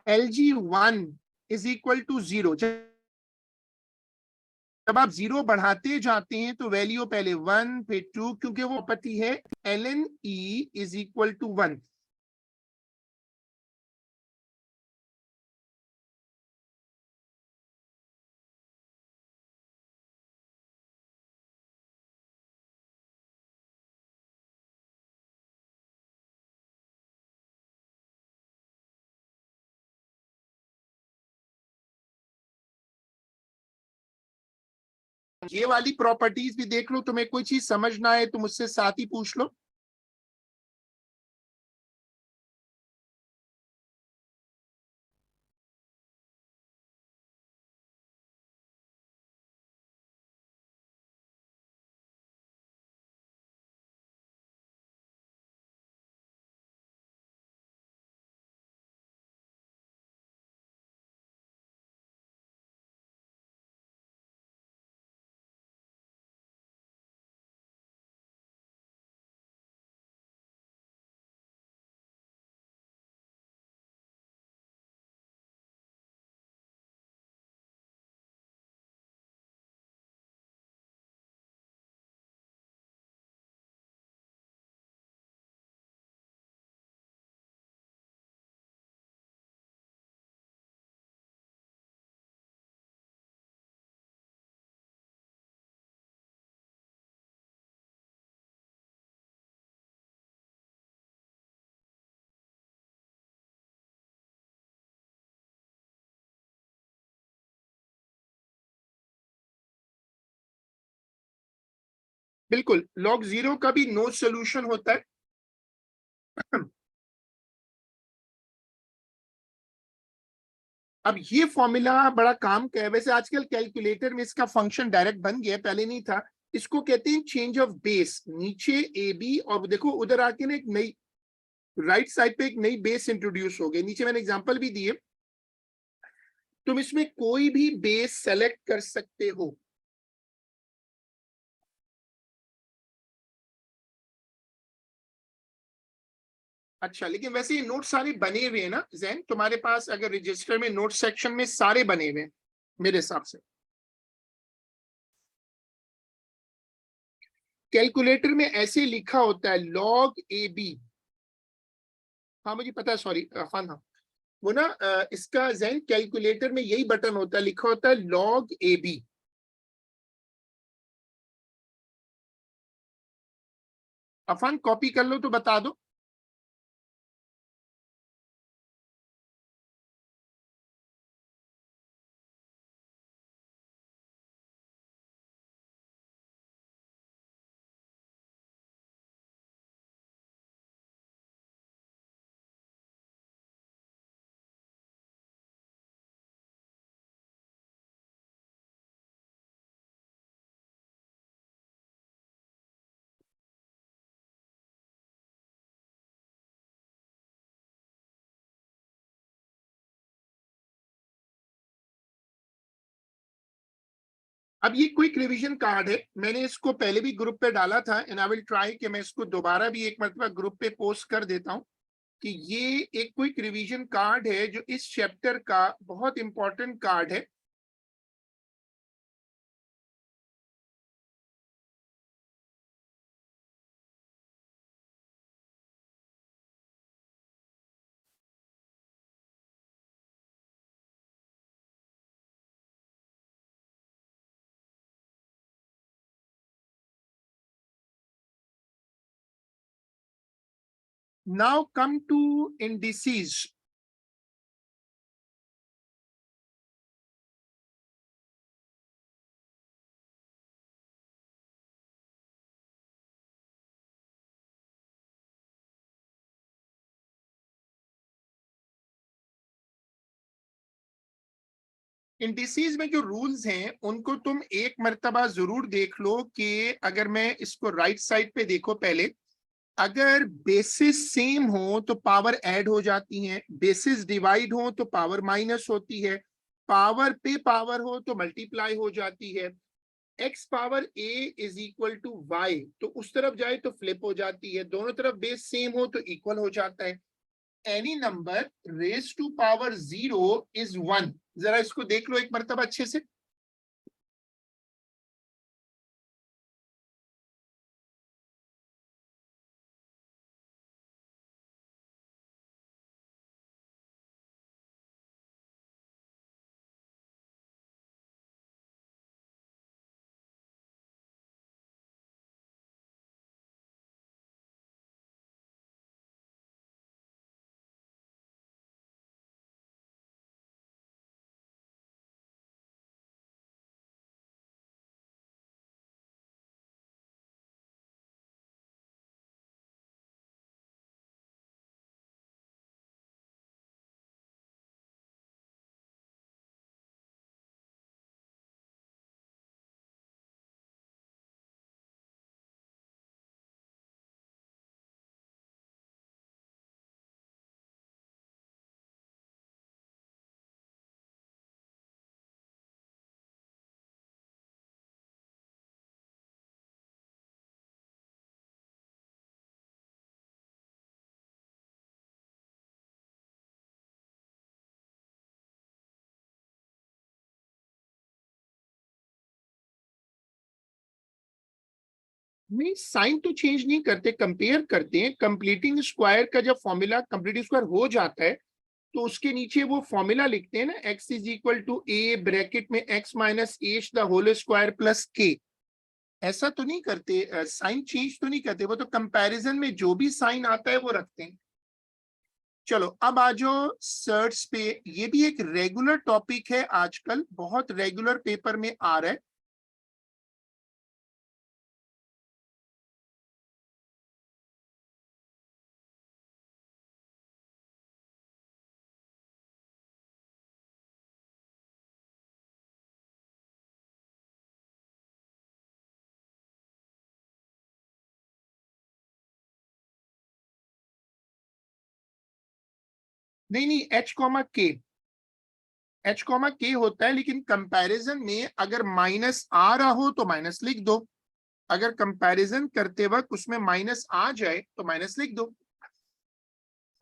S1: L g one is equal to zero. जब आप जीरो बढ़ाते जाते हैं तो वैल्यू पहले वन फिर टू, क्योंकि वो पति है L N E is equal to one. ये वाली प्रॉपर्टीज भी देख लो, तुम्हें कोई चीज समझ ना आए तो मुझसे साथ ही पूछ लो। बिल्कुल, लॉग जीरो का भी नो सोल्यूशन होता है। अब ये फॉर्मूला बड़ा काम का है, वैसे आजकल कैलकुलेटर में इसका फंक्शन डायरेक्ट बन गया, पहले नहीं था। इसको कहते हैं चेंज ऑफ बेस, नीचे ए बी, और देखो उधर आके ना एक नई राइट साइड पे एक नई बेस इंट्रोड्यूस हो गई। नीचे मैंने एग्जांपल भी दिए, तुम इसमें कोई भी बेस सेलेक्ट कर सकते हो। अच्छा, लेकिन वैसे ये नोट सारे बने हुए हैं ना जैन, तुम्हारे पास अगर रजिस्टर में नोट सेक्शन में सारे बने हुए हैं मेरे हिसाब से। कैलकुलेटर में ऐसे लिखा होता है लॉग ए बी। हाँ मुझे पता है, सॉरी अफान, हाँ वो ना इसका जैन कैलकुलेटर में यही बटन होता है, लिखा होता है लॉग ए बी। अफान कॉपी कर लो तो बता दो। अब ये क्विक रिवीजन कार्ड है, मैंने इसको पहले भी ग्रुप पे डाला था, एंड आई विल ट्राई कि मैं इसको दोबारा भी एक मरतबा ग्रुप पे पोस्ट कर देता हूँ कि ये एक क्विक रिवीजन कार्ड है जो इस चैप्टर का बहुत इंपॉर्टेंट कार्ड है। Now come to indices. Indices में जो रूल्स हैं उनको तुम एक मर्तबा जरूर देख लो कि अगर मैं इसको राइट साइड पे देखो पहले, अगर बेसिस सेम हो तो पावर ऐड हो जाती है, बेसिस डिवाइड हो तो पावर माइनस होती है, पावर पे पावर हो तो मल्टीप्लाई हो जाती है, X power A is equal to Y तो उस तरफ जाए तो फ्लिप हो जाती है, दोनों तरफ बेस सेम हो तो इक्वल हो जाता है। Any number raise to power zero is one. जरा इसको देख लो एक मरतबा अच्छे से। नहीं, साइन तो चेंज नहीं करते, कंपेयर करते हैं। कंप्लीटिंग स्क्वायर का जब फॉर्मूला कंप्लीटिंग स्क्वायर हो जाता है तो उसके नीचे वो फॉर्मूला लिखते हैं ना, x is equal to A bracket में x minus H the whole square plus K. ऐसा तो नहीं करते, साइन चेंज तो नहीं करते, वो तो कंपैरिजन में जो भी साइन आता है वो रखते हैं। चलो अब आ जाओ सर्च पे। ये भी एक रेगुलर टॉपिक है, आजकल बहुत रेगुलर पेपर में आ रहा है। नहीं नहीं, एच कॉमा के, एच कॉमा के होता है, लेकिन कंपैरिजन में अगर माइनस आ रहा हो तो माइनस लिख दो। अगर कंपैरिजन करते वक्त उसमें माइनस आ जाए तो माइनस लिख दो।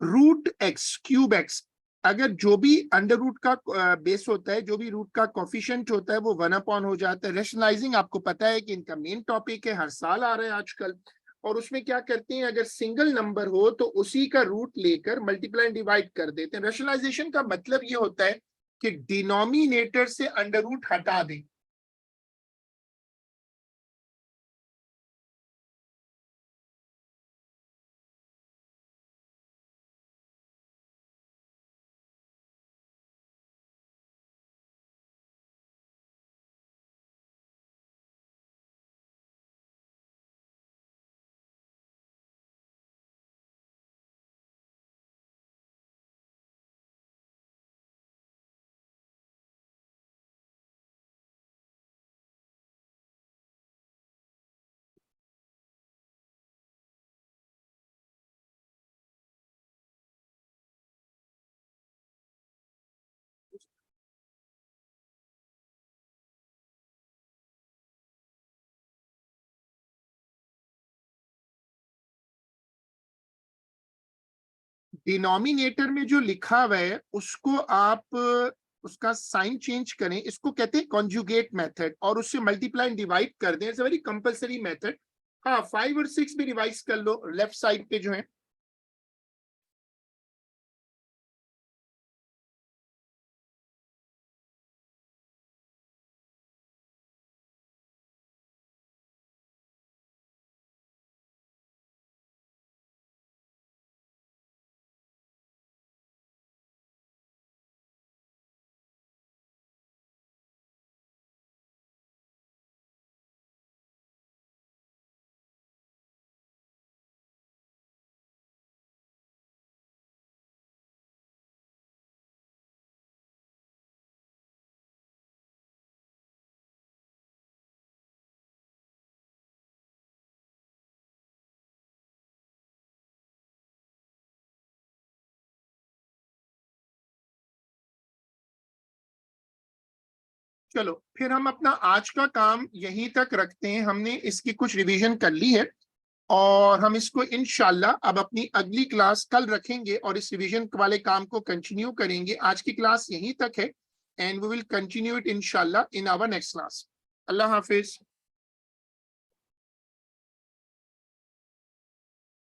S1: रूट एक्स क्यूब एक्स, अगर जो भी अंडर रूट का बेस होता है, जो भी रूट का कॉफिशिएंट होता है, वो 1 अपॉन हो जाता है। रेशनलाइजिंग आपको पता है कि इनका मेन टॉपिक है, हर साल आ रहा है आजकल। और उसमें क्या करते हैं, अगर सिंगल नंबर हो तो उसी का रूट लेकर मल्टीप्लाई डिवाइड कर देते हैं। रेशनलाइजेशन का मतलब ये होता है कि डिनोमिनेटर से अंडर रूट हटा दें। डिनोमिनेटर में जो लिखा हुआ है उसको आप उसका साइन चेंज करें, इसको कहते हैं कॉन्जुगेट मेथड, और उससे मल्टीप्लाई डिवाइड कर दें। It's a very compulsory method. हाँ, 5 और 6 भी रिवाइज कर लो लेफ्ट साइड पे जो है। चलो फिर हम अपना आज का काम यहीं तक रखते हैं, हमने इसकी कुछ रिवीजन कर ली है और हम इसको इंशाल्लाह अब अपनी अगली क्लास कल रखेंगे और इस रिवीजन वाले काम को कंटिन्यू करेंगे। आज की क्लास यहीं तक है and we will continue it इंशाल्लाह in our next class. Allah Hafiz.